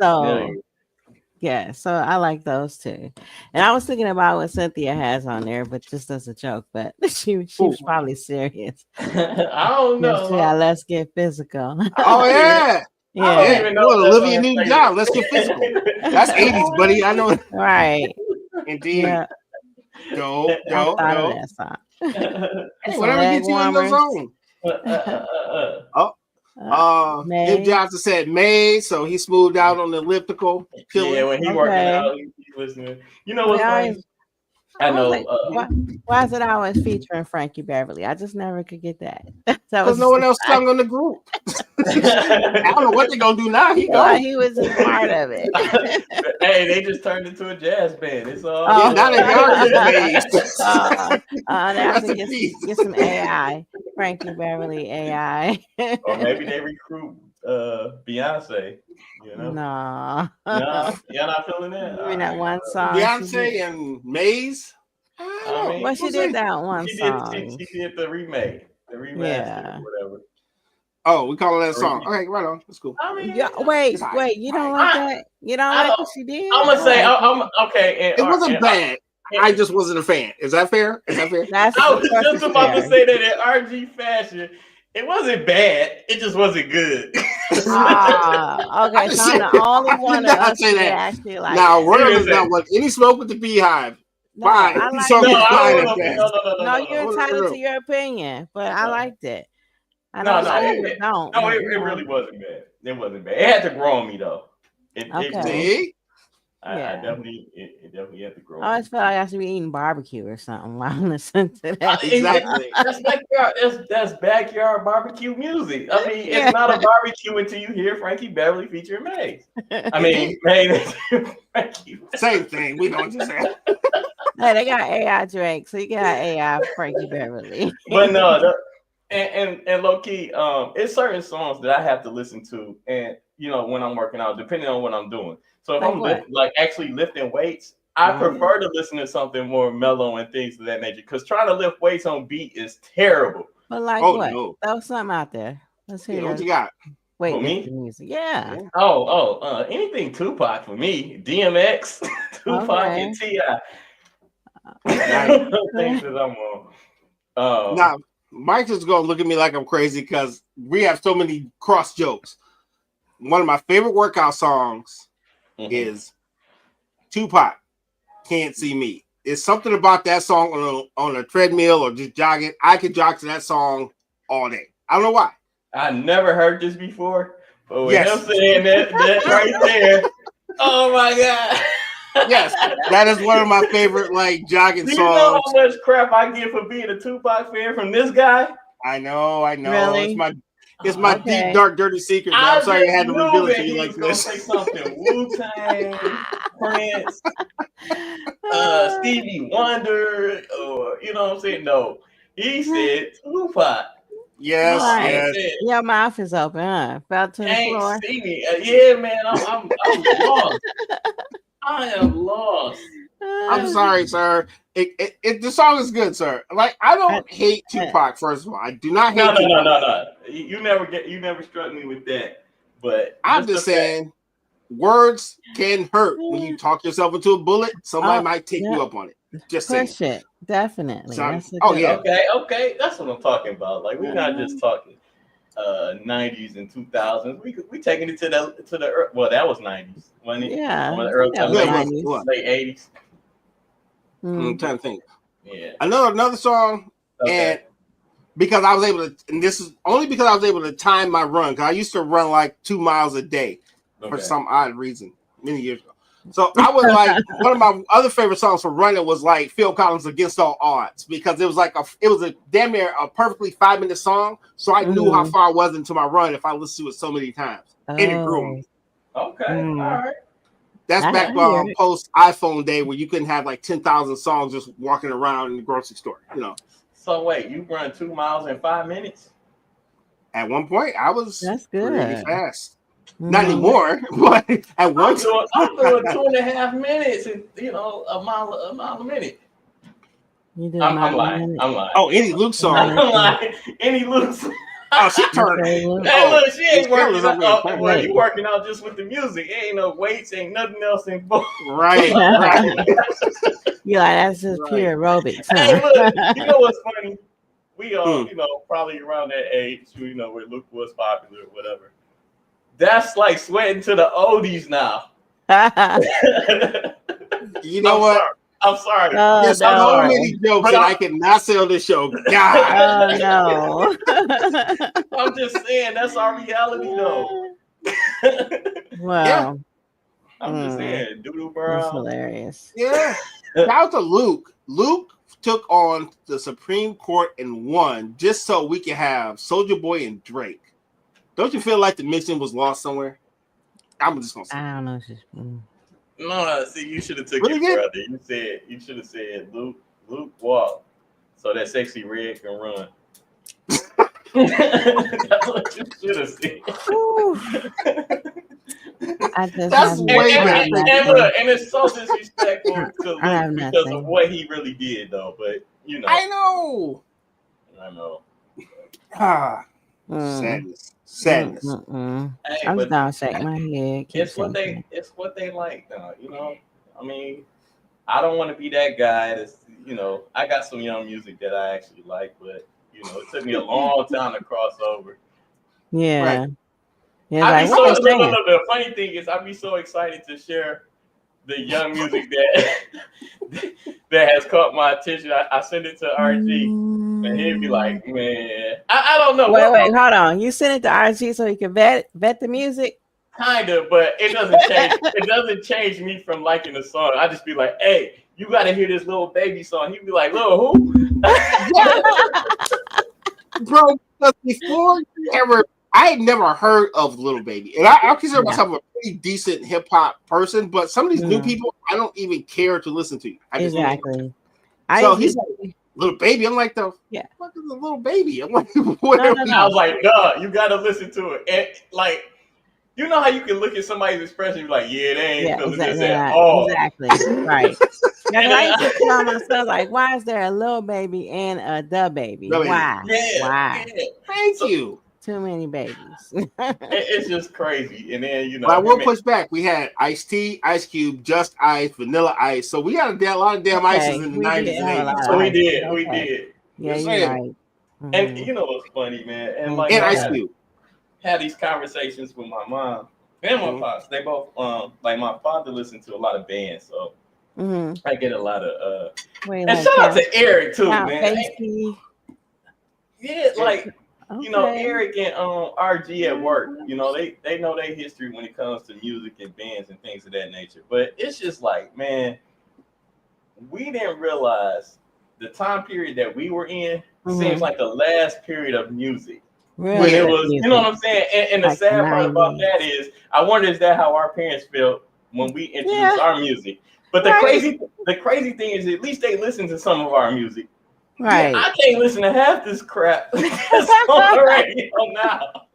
so I like those too. And I was thinking about what Cynthia has on there, but just as a joke. But she was probably serious. I don't know. Yeah, let's get physical. Oh yeah. Yeah. Olivia Newton-John. Let's get physical. That's 80s, buddy. I know. Right. Indeed. Yeah. Go. That song. Whatever gets you in the zone. Jim Johnson said May, so he smoothed out on the elliptical. Yeah, when he working out, he's listening. You know what's funny? I know. Why is it always featuring Frankie Beverly? I just never could get that. Because no one else sung on the group. I don't know what they're gonna do now. He was a part of it. Hey, they just turned into a jazz band. It's all. Now they are just have to get some AI, Frankie Beverly AI. Or maybe they recruit Beyonce. You know? No. Y'all not feeling that? You mean that one song? Beyonce and Maze? Well, she did that one song. She did the remake. The remaster or whatever. Oh, we call it that song. Okay, right on. That's cool. Wait, you don't like that? You don't like what she did? I'm gonna say, I'm okay. It wasn't bad. I just wasn't a fan. Is that fair? I was just about to say that in RG fashion. It wasn't bad. It just wasn't good. Okay, so I'm the only one of us that actually like. Now, Royal is not what any smoke with the Beehive. No, you're entitled to your opinion, but I liked it. It really wasn't bad. It wasn't bad. It had to grow on me though. I definitely had to grow. I always felt like I should be eating barbecue or something while I'm listening to that. Exactly. That's backyard barbecue music. I mean, it's not a barbecue until you hear Frankie Beverly featuring Maze. I mean, Maze Frankie. Same thing. We know what you're saying. Hey, they got AI Drake, so you got AI Frankie Beverly. But no, and low key, it's certain songs that I have to listen to, and when I'm working out, depending on what I'm doing. So if I'm actually lifting weights, I prefer to listen to something more mellow and things of that nature. Because trying to lift weights on beat is terrible. But what? No. Throw something out there. Let's hear what you got. Wait, for me? Music. Yeah. Anything Tupac for me. DMX, Tupac, and T.I. Things that I'm on. Mike's just gonna look at me like I'm crazy because we have so many cross jokes. One of my favorite workout songs is Tupac, "Can't See Me." It's something about that song on a treadmill or just jogging. I could jog to that song all day. I don't know why. I never heard this before, but with him saying that right there, oh my God. Yes, that is one of my favorite like jogging songs. Do you know how much crap I get for being a Tupac fan from this guy? I know. Really? It's my deep, dark, dirty secret. I'm sorry I had to reveal it to you like this. Say something Wu-Tang, Prince, Stevie Wonder, or you know what I'm saying? No, he said Tupac. Yes, Right. yes. Your mouth is open, huh? Fell to the floor. See me. Yeah, man, I'm lost. I am lost. I'm sorry, sir. The song is good, sir. Like I don't hate Tupac. First of all, I do not hate. No. You never struck me with that. But I'm just saying, words can hurt when you talk yourself into a bullet. Somebody might take you up on it. Just push saying. it, definitely. Okay. That's what I'm talking about. Like we're not just talking 90s and 2000s. We taking it to the well, that was 90s, wasn't it? Yeah, early late 80s. I'm trying to think. Yeah, another song, and because I was able to, and this is only because I was able to time my run. Because I used to run like 2 miles a day for some odd reason many years ago. So I was like, one of my other favorite songs for running was like Phil Collins' "Against All Odds" because it was a damn near a perfectly 5-minute song. So I knew how far I was into my run if I listened to it so many times, and it grew me. Okay, all right. That's back post iPhone day where you couldn't have like 10,000 songs just walking around in the grocery store, you know. So wait, you run 2 miles in 5 minutes? At one point, I was pretty fast. Not anymore, but at one time. I'm doing 2.5 minutes and a mile a minute. I'm lying. Oh, any Luke song. I'm lying. Any Luke song. Oh, she turned. Hey, look, she ain't working out. Well, you working out just with the music. Ain't no weights, ain't nothing else involved. Right. Yeah, that's just pure aerobics. Huh? Hey, look, you know what's funny? We all, probably around that age, where Luke was popular or whatever. That's like sweating to the oldies now. You know what? I'm sorry. There's so many jokes that I cannot say on this show. God. Oh, no. I'm just saying, that's our reality, though. Wow. Yeah. I'm just saying, Doodoo Brown. That's hilarious. Yeah. Shout out to Luke. Luke took on the Supreme Court and won just so we can have Soulja Boy and Drake. Don't you feel like the mission was lost somewhere? I'm just gonna say. I don't know. No. See, you should have took it further. You should have said Luke walk so that Sexy Red can run. That's what you should have said. That's way better. And it's so disrespectful to Luke because of what he really did, though. But I know. Sadness. Hey, I'm just gonna shake my head. It's what they like, though. I mean, I don't want to be that guy. That's I got some young music that I actually like, but it took me a long time to cross over. Yeah. Right. Yeah. The funny thing is, I'd be so excited to share the young music that has caught my attention. I send it to RG, and he'd be like, "Man, I don't know." Wait, hold on. You send it to RG so he can vet the music? Kind of, but it doesn't change. It doesn't change me from liking the song. I just be like, "Hey, you got to hear this Lil Baby song." He'd be like, "Lil who?" Bro, before you ever. I had never heard of Lil Baby, and I consider myself a pretty decent hip hop person. But some of these new people, I don't even care to listen to. Exactly. So he's like Lil Baby. I'm like, what is a Lil Baby? I'm like, what? I was like, duh, you got to listen to it. And like, you know how you can look at somebody's expression and be like, yeah, they ain't feeling this at all. Exactly. Right. I used to tell myself, like, why is there a Lil Baby and a Da Baby? Why? Yeah, why? Yeah. Thank you. Too many babies. It's just crazy. And then, But I will push back. We had Ice-T, Ice Cube, Just Ice, Vanilla Ice. So we had a lot of damn ices in the 90s and 80s. So we did. Yeah, you're right. And you know what's funny, man? And like And Ice Cube. Had these conversations with my mom and my pops. They both like my father listened to a lot of bands, so I get a lot of and shout out to Eric too, man. Yeah, like you know, Eric and RG at work, you know, they know their history when it comes to music and bands and things of that nature. But it's just like, man, we didn't realize the time period that we were in seems like the last period of music. Really? When it was, you know what I'm saying? And the sad part about that is, I wonder, is that how our parents felt when we introduced our music? But the crazy thing is, at least they listen to some of our music. Right. I can't listen to half this crap that's on the radio now.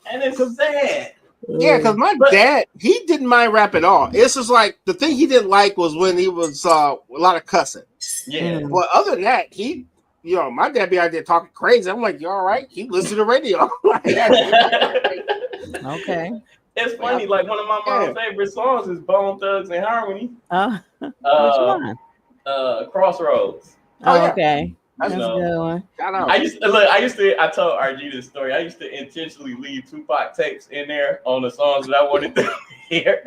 And it's sad. Yeah, because my dad, he didn't mind rap at all. It's just like the thing he didn't like was when he was a lot of cussing. Yeah. But other than that, my dad be out there talking crazy. I'm like, you all right? He listens to the radio. Okay. It's funny, like one of my mom's favorite songs is Bone Thugs and Harmony. Which one? Crossroads. Okay. That's a good one. I told RG this story. I used to intentionally leave Tupac tapes in there on the songs that I wanted to hear.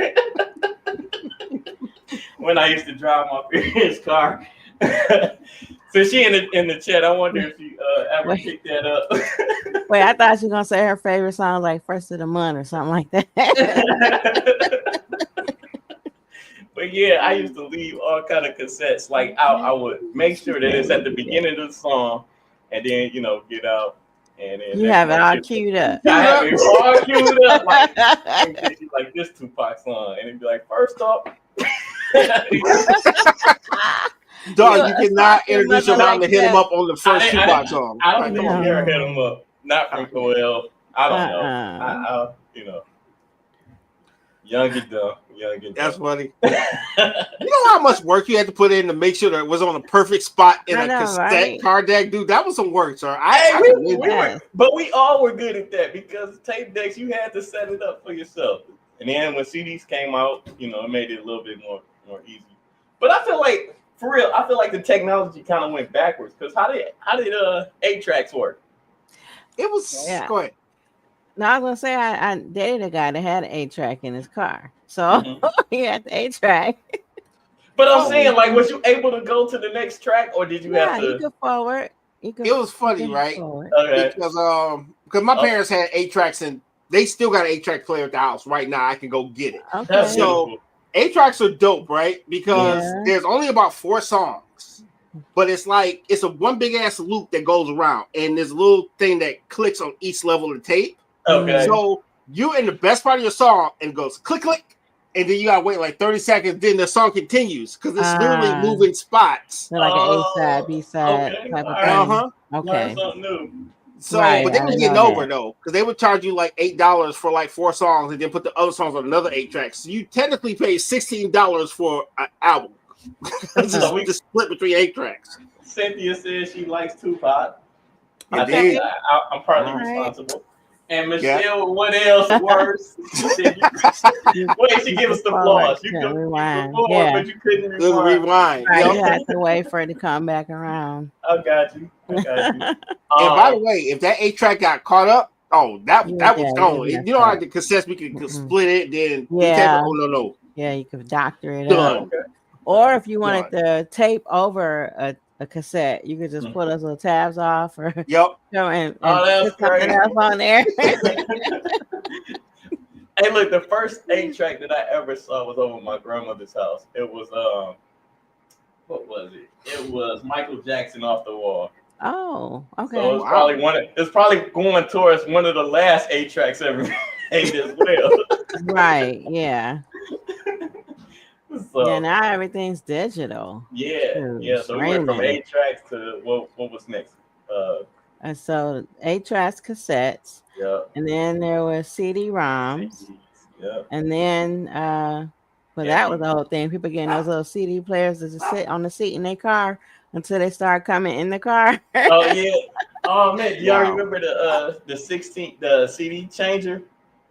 When I used to drive my parents' car. So she in the chat. I wonder if you ever picked that up. Wait, I thought she was gonna say her favorite song like First of the Month or something like that. But yeah, I used to leave all kind of cassettes. Like I would make sure that it's at the beginning of the song, and then get out. And then you have it all queued up. I have it all queued up, like this Tupac song, and it'd be like, first off. Dog, you cannot introduce your mom to hit him up on the first Tupac song. I don't think you ever hit him up. Not from Coel. I don't know. Young and dumb. That's funny. You know how much work you had to put in to make sure that it was on the perfect spot in a cassette card deck, dude? That was some work, sir. But we all were good at that because tape decks, you had to set it up for yourself. And then when CDs came out, it made it a little bit more easy. But I feel like, for real, the technology kind of went backwards. Because how did 8-tracks work? It was go ahead. No, I was gonna say I dated a guy that had an 8-track in his car, so he had the 8-track. But I'm saying, like, was you able to go to the next track, or did you have to? You could forward. It was funny, right? Okay. Because my parents had 8-tracks, and they still got an 8-track player at the house right now. I can go get it. Okay. So 8-tracks are dope, right? Because there's only about 4 songs. But it's like it's a one big ass loop that goes around, and there's a little thing that clicks on each level of the tape. Okay. So you're in the best part of your song and it goes click click, and then you gotta wait like 30 seconds. Then the song continues because it's literally moving spots. Like an A-side, B-side type of thing. Okay. Something new. So, but they were getting over though, because they would charge you like $8 for like 4 songs, and then put the other songs on another 8-track. So you technically paid $16 for an album. Just split between 8-tracks. Cynthia says she likes Tupac. I'm partly responsible. And Michelle, what else worse? Wait, she gave us the flaws. You could rewind, but you couldn't rewind. Right, you had to wait for it to come back around. I got you. And by the way, if that 8-track got caught up, that was gone. You know how the cassettes we could split it, then no. Yeah, you could doctor it up. Okay. Or if you wanted to tape over a cassette, you could just pull those little tabs off, or and that's put something else on there. Hey, look, the first 8-track that I ever saw was over my grandmother's house. It was what was it? It was Michael Jackson, Off the Wall. Oh, okay. So it's probably going towards one of the last 8-tracks ever made as well. Right. Yeah. So, now everything's digital. Yeah. So we went from 8-tracks to what was next? And so 8-tracks, cassettes. Yeah. And then there was CD-ROMs. Yeah. And then that was the whole thing. People getting those little CD players to just sit on the seat in their car until they start coming in the car. Oh yeah. Oh man, do y'all remember the CD changer?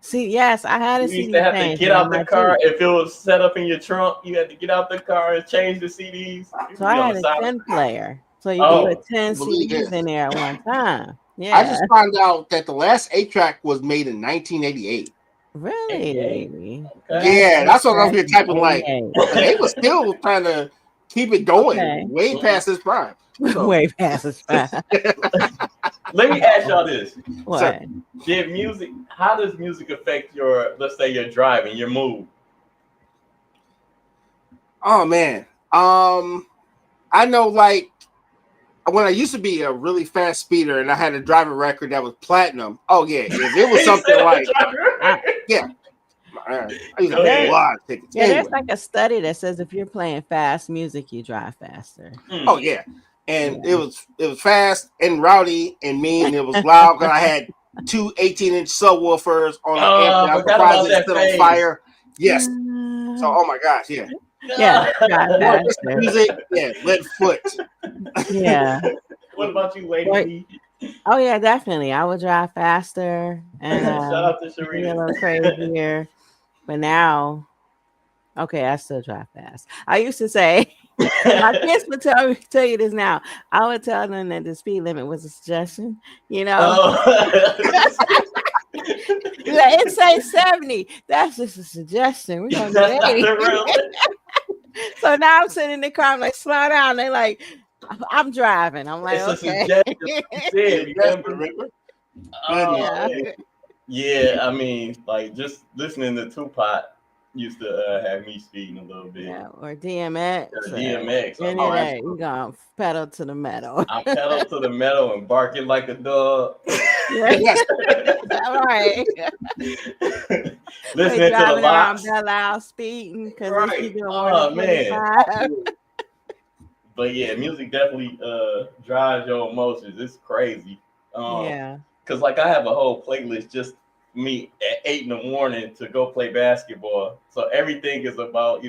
See, yes, I had a CD. You used to have to get out the car. If it was set up in your trunk, you had to get out the car and change the CDs. So I had a 10 player. So you can put 10 believe CDs in there at one time. Yeah. I just found out that the last 8-track was made in 1988. Really? Okay. Yeah, that's what I'm here typing like. They were still trying to keep it going way past his prime. So. Way past his prime. Let me ask y'all this. What? So, how does music affect your, let's say, your driving, your mood? Oh man. I know, like, when I used to be a really fast speeder and I had a driving record that was platinum. Oh yeah, if it was something like, I used to have a lot of tickets. Yeah, there's like a study that says if you're playing fast music, you drive faster. Oh yeah, and it was fast and rowdy and mean. It was loud because I had 2 18-inch subwoofers on the amp. I was surprised it stood on fire. Yes. So, oh my gosh, yeah. Yeah, music, lead foot. Yeah. What about you, Lady? Oh yeah, definitely. I would drive faster and shout out to Sharita. be a little crazier. But now, okay, I still drive fast. I used to say, my kids would tell you this now. I would tell them that the speed limit was a suggestion. You know, it says 70. That's just a suggestion. We're gonna do 80. So now I'm sitting in the car. I'm like, slow down. They're like, I'm driving. I'm like, it's okay. Yeah, I mean, like just listening to Tupac used to have me speeding a little bit. Yeah, or DMX. DMX. You're gonna pedal to the metal. I pedal to the metal and barking like a dog. Yes. Right. Listening to the locks. Loud speeding because right. Oh man. But yeah, music definitely drives your emotions. It's crazy. Because like I have a whole playlist just me at 8 a.m. to go play basketball. So everything is about,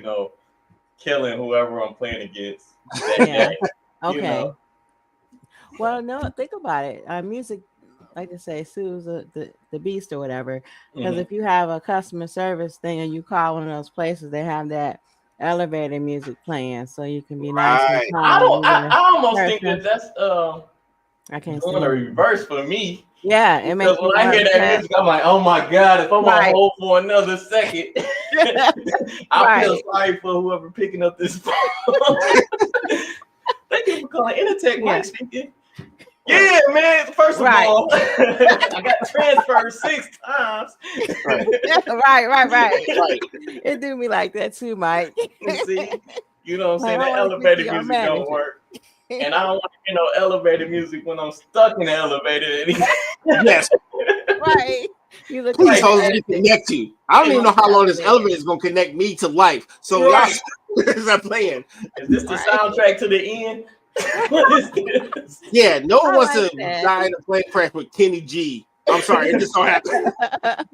killing whoever I'm playing against. Okay. Well, no, think about it. Music, like I say, soothes the beast or whatever. Because if you have a customer service thing and you call one of those places, they have that elevator music playing, so you can be nice and calm. I almost think that's I can't doing a reverse for me. Yeah, it makes when I hear that music, I'm like, oh my god, if I'm on hold for another second, I feel sorry for whoever picking up this phone. Thank you for calling Intertech. Mike speaking. Yeah, man. First of all, I got transferred 6 times. Right. It do me like that too, Mike. See, you know what I'm saying? That elevator music don't work. And I don't want to elevator music when I'm stuck in the elevator. Yes. Right. You look please hold me connect you. I don't even know how long this elevator is going to connect me to life. So is that playing? Is this the soundtrack to the end? What is this? Yeah, no one wants to die in a plane crash with Kenny G. I'm sorry, it just don't happen. That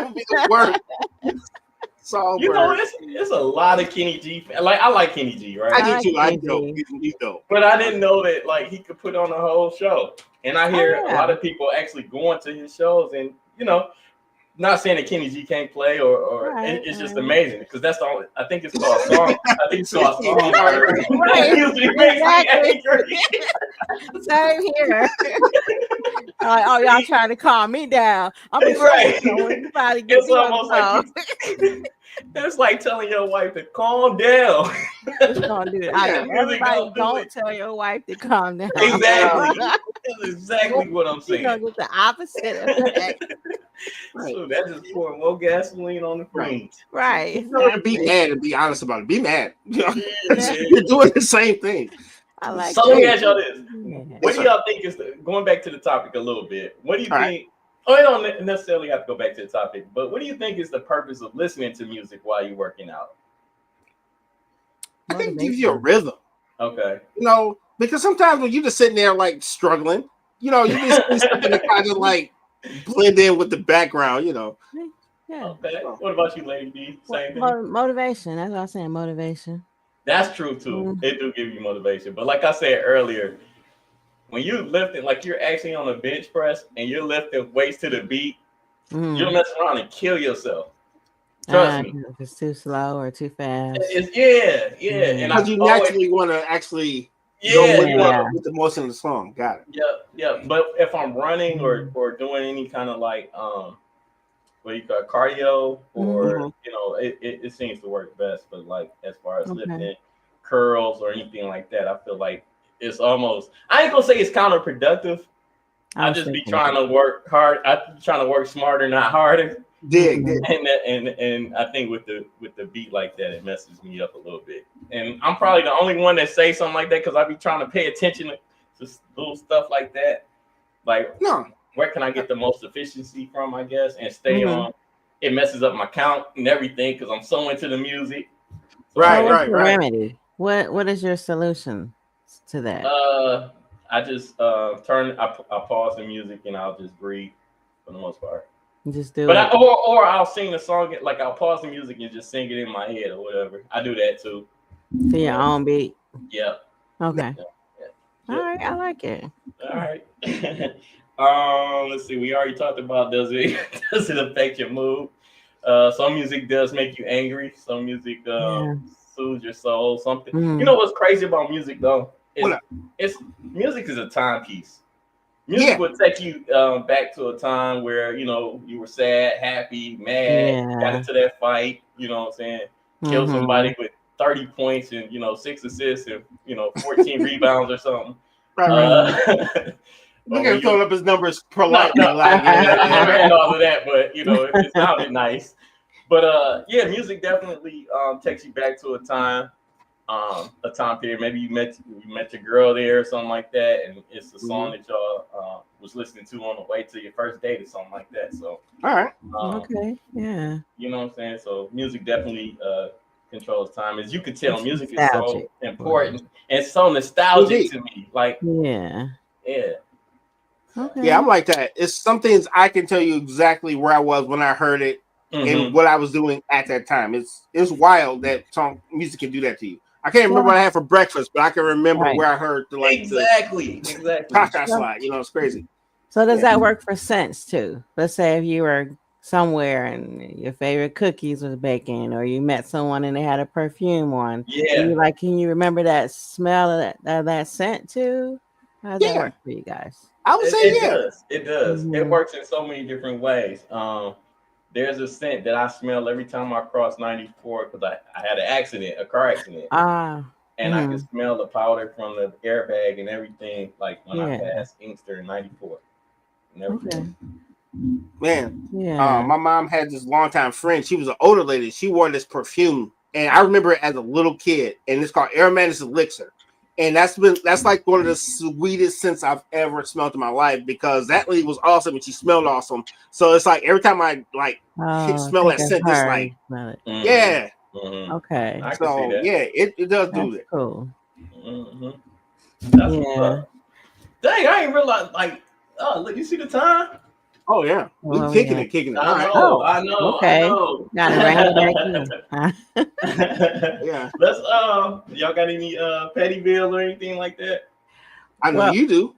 would be the worst. It's a lot of Kenny G. Like I like Kenny G, right? I do too. I know. He's dope. But I didn't know that like he could put on a whole show. And I hear a lot of people actually going to his shows, and not saying that Kenny G can't play or it's just amazing because that's the only. I think it's called song. I think it's called song. Music makes me angry. Same here. Like, oh, y'all trying to calm me down? I'm right. It's almost like that's like telling your wife to calm down. Don't do it. Everybody don't tell your wife to calm down. Exactly. That's exactly what I'm saying. You're gonna get the opposite effect. Right. So that's just pouring more gasoline on the flames. Right. Be mad and be honest about it. Be mad. You're doing the same thing. I like. So let me ask y'all this: what do y'all think is going back to the topic a little bit? What do you think? Oh, you don't necessarily have to go back to the topic, but what do you think is the purpose of listening to music while you're working out? I think it gives you a rhythm. Okay. Because sometimes when you're just sitting there like struggling, you just something to kind of like blend in with the background, Yeah. Okay. What about you, Lady D? Same thing. Motivation. That's what I'm saying. Motivation. That's true too. It do give you motivation, but like I said earlier, when you're lifting, like you're actually on a bench press and you're lifting weights to the beat, you'll mess around and kill yourself. Trust me. If it's too slow or too fast. Yeah. And because you naturally want to actually go with the motion of the song. Got it. Yeah. But if I'm running or doing any kind of like what you call cardio, or it seems to work best. But like as far as lifting curls or anything like that, I feel like it's almost, I ain't gonna say it's counterproductive. I just be trying to work hard. I'm trying to work smarter, not harder. And I think with the beat like that, it messes me up a little bit. And I'm probably the only one that say something like that because I be trying to pay attention to little stuff like that. Like, where can I get the most efficiency from, I guess, and stay on. It messes up my count and everything because I'm so into the music. Right. Remedy? What is your solution to that? I just I pause the music and I'll just breathe for the most part. Just do it. Or I'll sing the song, like I'll pause the music and just sing it in my head or whatever. I do that too. To your own beat. Yeah. Okay. All right, I like it. All right. Let's see. We already talked about does it affect your mood? Some music does make you angry. Some music soothes your soul. Something. You know what's crazy about music though? Music is a timepiece. Music would take you back to a time where you were sad, happy, mad, got into that fight. You know what I'm saying? Killed somebody with 30 points and 6 assists and 14 rebounds or something. Right. Look at him throwing up his numbers politely. I never had all of that, but it sounded nice. But music definitely takes you back to a time period. Maybe you met your girl there or something like that, and it's a song that y'all was listening to on the way to your first date or something like that. So all right, okay, yeah, you know what I'm saying. So music definitely controls time. As you can tell, music is so important and so nostalgic to me. Like yeah. Okay. Yeah, I'm like that. It's some things I can tell you exactly where I was when I heard it and what I was doing at that time. It's wild that music can do that to you. I can't remember what I had for breakfast, but I can remember where I heard exactly. Slide. It's crazy. So does that work for scents too? Let's say if you were somewhere and your favorite cookies was baking, or you met someone and they had a perfume on. Yeah. Can you remember that smell of that scent too? How does that work for you guys? I would say it does. It works in so many different ways. There's a scent that I smell every time I cross 94 because I had a car accident. And I can smell the powder from the airbag and everything, like when I passed Inkster in 94. And everything. Man, my mom had this longtime friend. She was an older lady. She wore this perfume, and I remember it as a little kid. And it's called Aromatic Elixir. And that's like one of the sweetest scents I've ever smelled in my life because that lady was awesome and she smelled awesome. So it's like every time I smell that scent, it's like Okay. So it does do that. Cool. That's dang, I ain't realize look, you see the time? Oh yeah, we kicking it. I know. Okay, got it right back. Yeah. Let's y'all got any petty bill or anything like that? I know you do.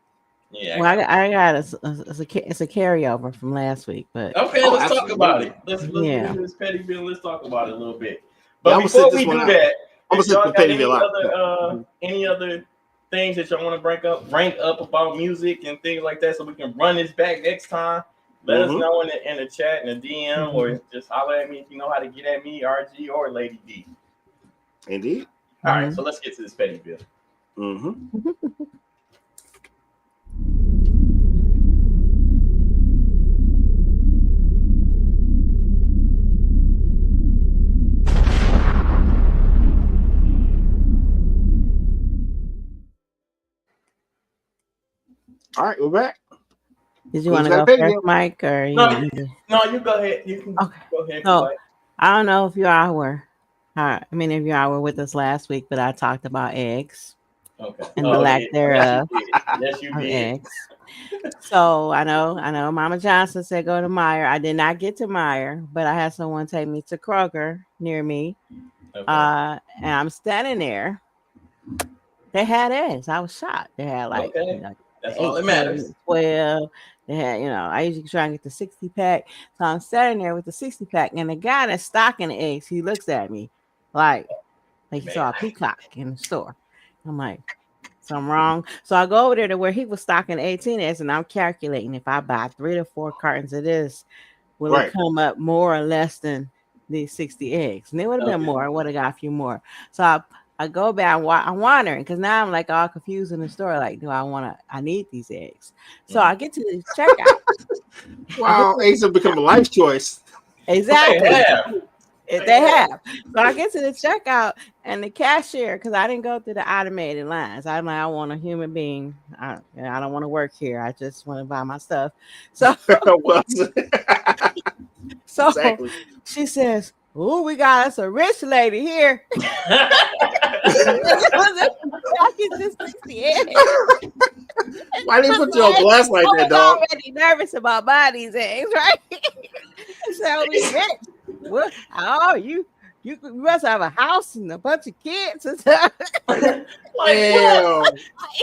Yeah. Well, I got it's a carryover from last week, but okay, let's talk about it. Let's do this petty bill. Let's talk about it a little bit. But before we do that, y'all got any other things that y'all want to bring up about music and things like that, so we can run this back next time? Let us know in the chat, in the DM, or just holler at me if you know how to get at me, RG or Lady D. Indeed. All right, so let's get to this petty bill. All right, we're back. Did you want to go first, Mike, or no, you go ahead. You can go ahead. So, I don't know if you all were with us last week, but I talked about eggs. Okay. And the lack thereof. Yes, you did. Eggs. So I know Mama Johnson said go to Meijer. I did not get to Meijer, but I had someone take me to Kroger near me. Okay. And I'm standing there. They had eggs. I was shocked. They had That's all that matters. 12. They had, I usually try and get the 60-pack. So I'm sitting there with the 60-pack, and the guy that's stocking the eggs, he looks at me like he saw a peacock in the store. I'm like, something wrong. So I go over there to where he was stocking 18 eggs, and I'm calculating if I buy 3 to 4 cartons of this, will it come up more or less than these 60 eggs? And it would have been more. I would have got a few more. So I go back. I'm wondering because now I'm like all confused in the store. Like, I need these eggs. So I get to the checkout. Wow, eggs have become a life choice. Exactly. They have. So I get to the checkout and the cashier, because I didn't go through the automated lines. I'm like, I want a human being. I don't want to work here. I just want to buy my stuff. So, Exactly. She says, "Oh, we got us a rich lady here." Why did you put you on blast like that, dog? I'm already nervous about buying these eggs, right? So we rich. What? Oh, you must have a house and a bunch of kids and stuff.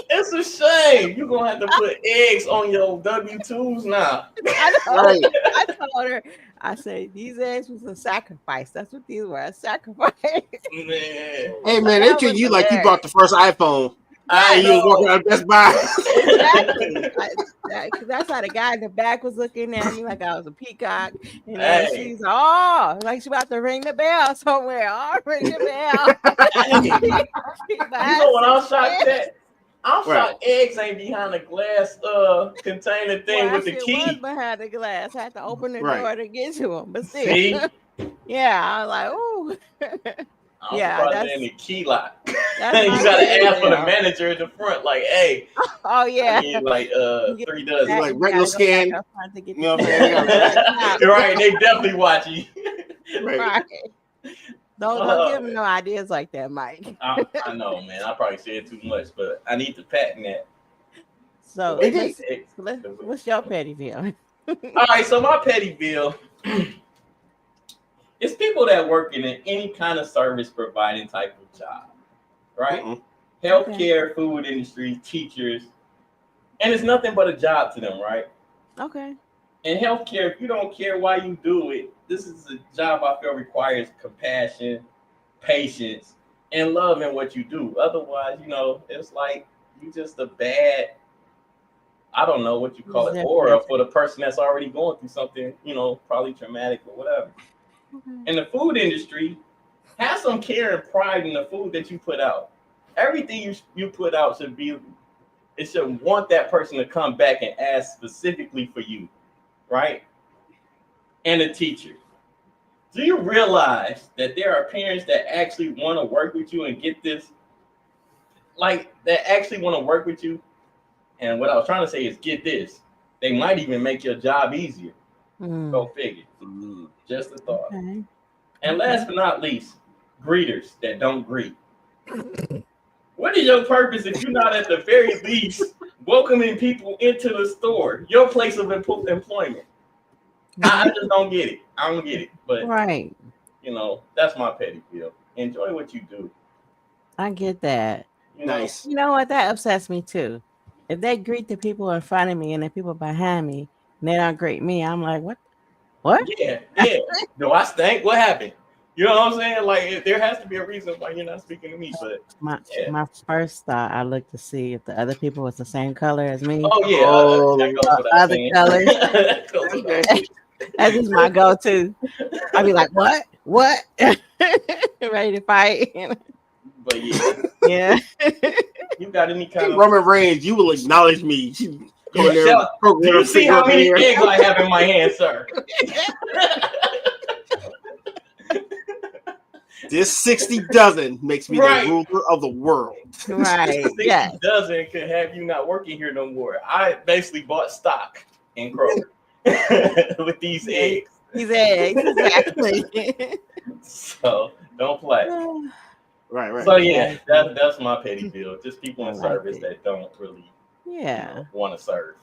It's a shame. You're gonna have to put eggs on your W-2s now. I told her, I said, these eggs was a sacrifice. That's what these were, a sacrifice. Man. Hey man, they treat you like you bought the first iPhone. You was walking out of Best Buy. Exactly. That's how the guy in the back was looking at me like I was a peacock. And then she's like she about to ring the bell somewhere. Oh, ring the bell. You know what I'm shocked at? I'm shocked eggs ain't behind the glass container thing with the key. Was behind the glass. I had to open the door to get to them. But still. Yeah, I was like, ooh. That's in the key lock. You gotta ask for the manager at the front, like, hey. Oh yeah. I need like 3 dozen. Like retinal scan. You know what I'm saying? You're right, they definitely watch you. Right. Don't give them no ideas like that, Mike. I know, man. I probably said too much, but I need to patent that. So what's your petty bill? All right, so my petty bill. It's people that work in any kind of service providing type of job, right? Healthcare, food industry, teachers, and it's nothing but a job to them, right? Okay. In healthcare, if you don't care why you do it, this is a job I feel requires compassion, patience, and love in what you do. Otherwise, it's like you just a bad, I don't know what you call it, aura for the person that's already going through something, probably traumatic or whatever. In the food industry, have some care and pride in the food that you put out. Everything you put out should want that person to come back and ask specifically for you, right? And a teacher. Do you realize that there are parents that actually want to work with you and get this? Like, that actually want to work with you? And what I was trying to say is get this. They might even make your job easier. Go figure. Just a thought. Okay. And last but not least, greeters that don't greet. What is your purpose if you're not at the very least welcoming people into the store, your place of employment? I just don't get it. I don't get it. But that's my petty bill. Enjoy what you do. I get that. Nice. You know what? That upsets me too. If they greet the people in front of me and the people behind me, and they don't greet me, I'm like, what? What? Yeah. Do I stink? What happened? You know what I'm saying? Like, there has to be a reason why you're not speaking to me. But my first thought, I looked to see if the other people was the same color as me. Oh yeah, other colors. That's just my go-to. I'd be like, what? Ready to fight. But yeah. You got any kind of Roman Reigns? You will acknowledge me. Do you see how many eggs I have in my hand, sir? This 60 dozen makes me the ruler of the world. Right. 60 dozen could have you not working here no more. I basically bought stock in Kroger with these eggs. These eggs, exactly. So don't play. Right. So yeah, that's my petty bill. Just people in service that don't really want to serve.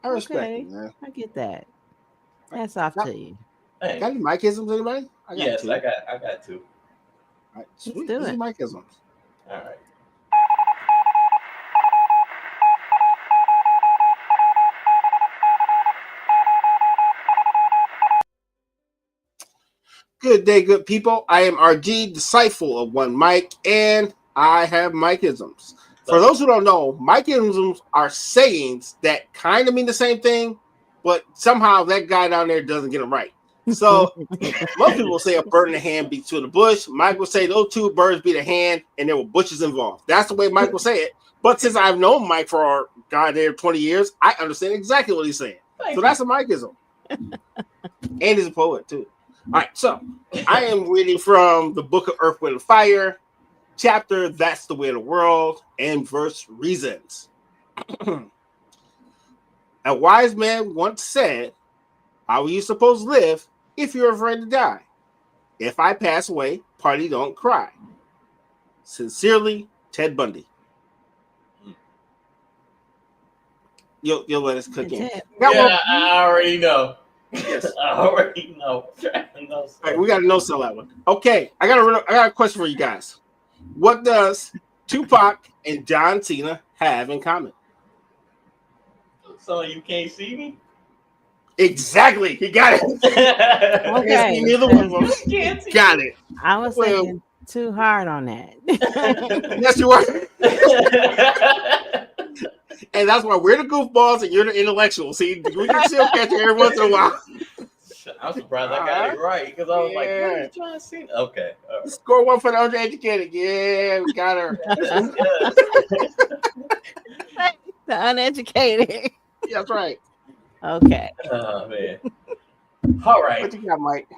I respect it, man. I get that. That's off to you. Hey. Got any Mike-isms, anybody? I got two. All right, sweet. Let's do Mike-isms. All right. Good day, good people. I am RG, disciple of One Mike, and I have Mikeisms. For those who don't know, Mikeisms are sayings that kind of mean the same thing, but somehow that guy down there doesn't get them right. So most people will say a bird in the hand beats two in the bush. Mike will say those two birds beat a hand, and there were bushes involved. That's the way Mike will say it. But since I've known Mike for goddamn 20 years, I understand exactly what he's saying. So that's a Mikeism. And he's a poet too. All right, so I am reading from the Book of Earth, Wind, and Fire, chapter That's the Way of the World, and verse Reasons. A wise man once said, how are you supposed to live if you're afraid to die? If I pass away, party don't cry. Sincerely, Ted Bundy. You'll let us cook in. Yeah, I already know. Yes. I already know. All right, we got to no-sell that one. Okay, I got a question for you guys. What does Tupac and John Cena have in common? So you can't see me? Exactly. He got it. Okay. Neither one of them. Got it. I was thinking too hard on that. Yes, you were. And that's why we're the goofballs and you're the intellectuals. See, we can still catch you every once in a while. I'm surprised I got it right because I was like, what are you trying to see? Okay. Right. Score one for the undereducated. Yeah, we got her. The uneducated. That's right. Okay. Oh, man. All right. What you got, Mike?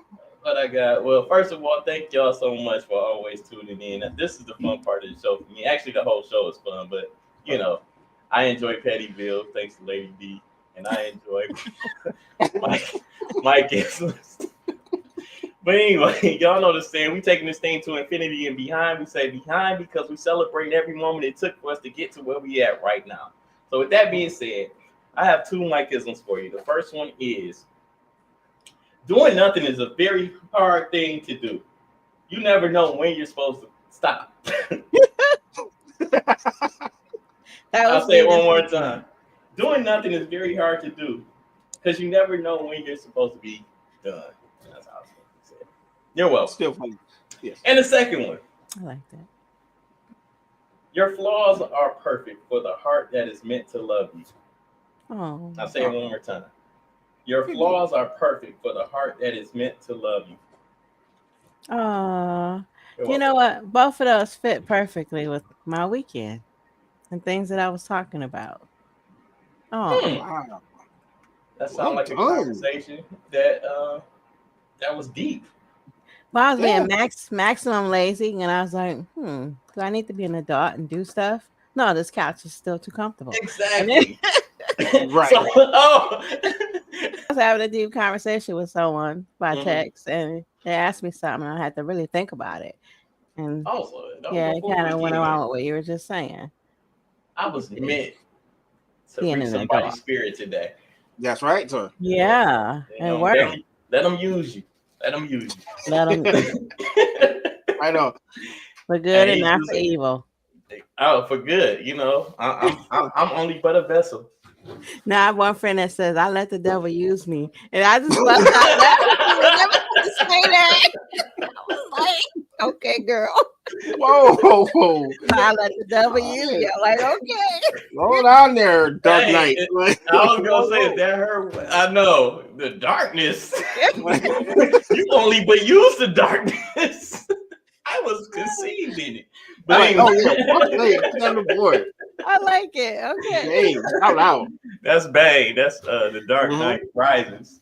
What I got? Well, first of all, thank y'all so much for always tuning in. This is the fun part of the show for me. Actually, the whole show is fun, but, you know, I enjoy Pettyville, thanks to Lady D, and I enjoy Mike Isms. But anyway, y'all know the saying, we taking this thing to infinity and behind. We say behind because we celebrate every moment it took for us to get to where we at right now. So with that being said, I have two Mikeisms for you. The first one is, doing nothing is a very hard thing to do. You never know when you're supposed to stop. I'll say it one more time. Doing nothing is very hard to do because you never know when you're supposed to be done. That's how I was supposed to say it. You're welcome. Still funny. Yes. And the second one. I like that. Your flaws are perfect for the heart that is meant to love you. Oh. I'll say it one more time. Your flaws are perfect for the heart that is meant to love you. You know what? Both of those fit perfectly with my weekend and things that I was talking about. Oh, wow. That sounds like a conversation that was deep. Well, I was being maximum lazy, and I was like, do I need to be an adult and do stuff? No, this couch is still too comfortable. Exactly. Right. So, I was having a deep conversation with someone by text, and they asked me something, and I had to really think about it. And it kind of went along with what you were just saying. I was meant to bring somebody's spirit today. That's right, sir. Yeah, and work. Let them use you. Let them use you. Let them. I know. For good and not for evil. Oh, for good. You know, I'm only but a vessel. Now I have one friend that says I let the devil use me, and I just love that. Say that. I was like, okay, girl. Whoa. I let the devil use you. I'm like, okay. Roll down there, Dark Knight. I was gonna say, is that her? I know the darkness. You only but use the darkness. I was conceived in it. But on the board. I like it. Okay. Hey, out loud. That's Bang. That's the Dark Knight Rises.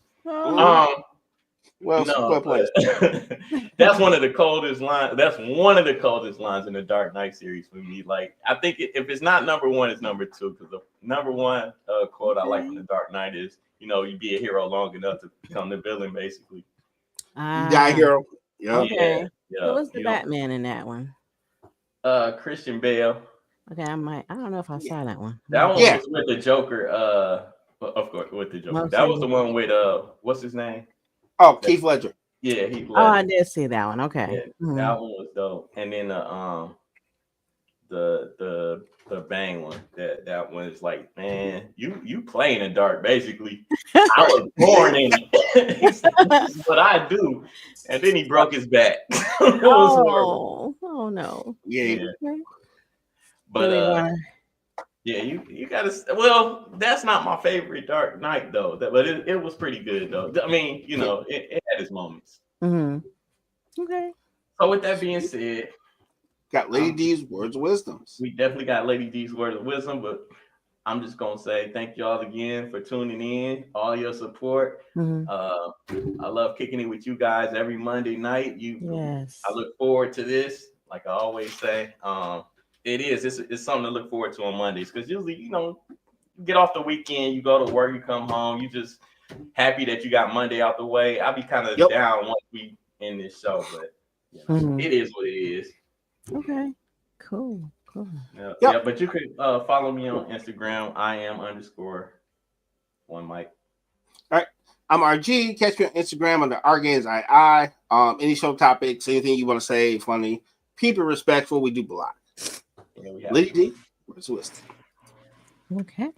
Well, no, that's one of the coldest lines. That's one of the coldest lines in the Dark Knight series for me. Like, I think if it's not number one, it's number two. Because the number one quote I like from the Dark Knight is, you know, you be a hero long enough to become the villain, basically. You die hero. Yeah. Okay. Who was the Batman in that one? Christian Bale. Okay, I don't know if I saw that one. That one was with the Joker. Of course, with the Joker. That was the one with what's his name? Oh, Keith Ledger. Yeah, Heath Ledger. Oh, I did see that one. Okay. Yeah, that one was dope. And then the the bang one. That one is like, man, you play in the dark basically. I was born in it. He said, this is what I do, and then he broke his back. It was horrible. Oh no. Yeah. Okay. But yeah, you gotta. Well, that's not my favorite Dark Knight though. But it was pretty good though. I mean, you know, it had its moments. Mm-hmm. Okay. So with that being said, got Lady D's words of wisdom. We definitely got Lady D's word of wisdom, but I'm just gonna say thank y'all again for tuning in, all your support. Mm-hmm. I love kicking it with you guys every Monday night. Yes. I look forward to this. Like I always say, it's something to look forward to on Mondays because usually, you know, you get off the weekend, you go to work, you come home, you just happy that you got Monday out the way. I'll be kind of down once we end this show, but it is what it is. Okay, cool. Yeah, but you could follow me on Instagram. I am _1Mike. All right. I'm RG. Catch me on Instagram under RGainsII. Any show topics, anything you want to say, funny, keep it respectful. We do block. Lady D, where's wisdom? Okay.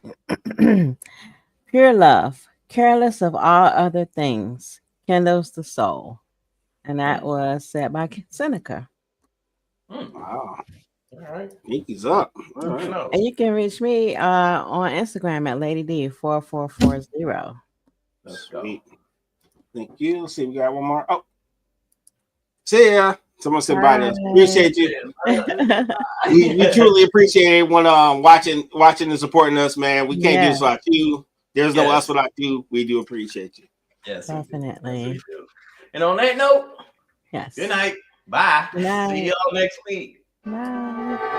Pure love, careless of all other things, kindles the soul. And that was said by Seneca. Wow. All right. Pinky's up. All right. And you can reach me on Instagram at Lady D 4440. Let's go. Sweet. Thank you. Let's see, we got one more. Oh, see ya. Someone said bye to us. Appreciate you. we truly appreciate everyone watching and supporting us, man. We can't do this without you. There's no us without you. We do appreciate you. Yes, definitely. Yes, and on that note, yes. Good night. Bye. Good night. See y'all next week. Bye.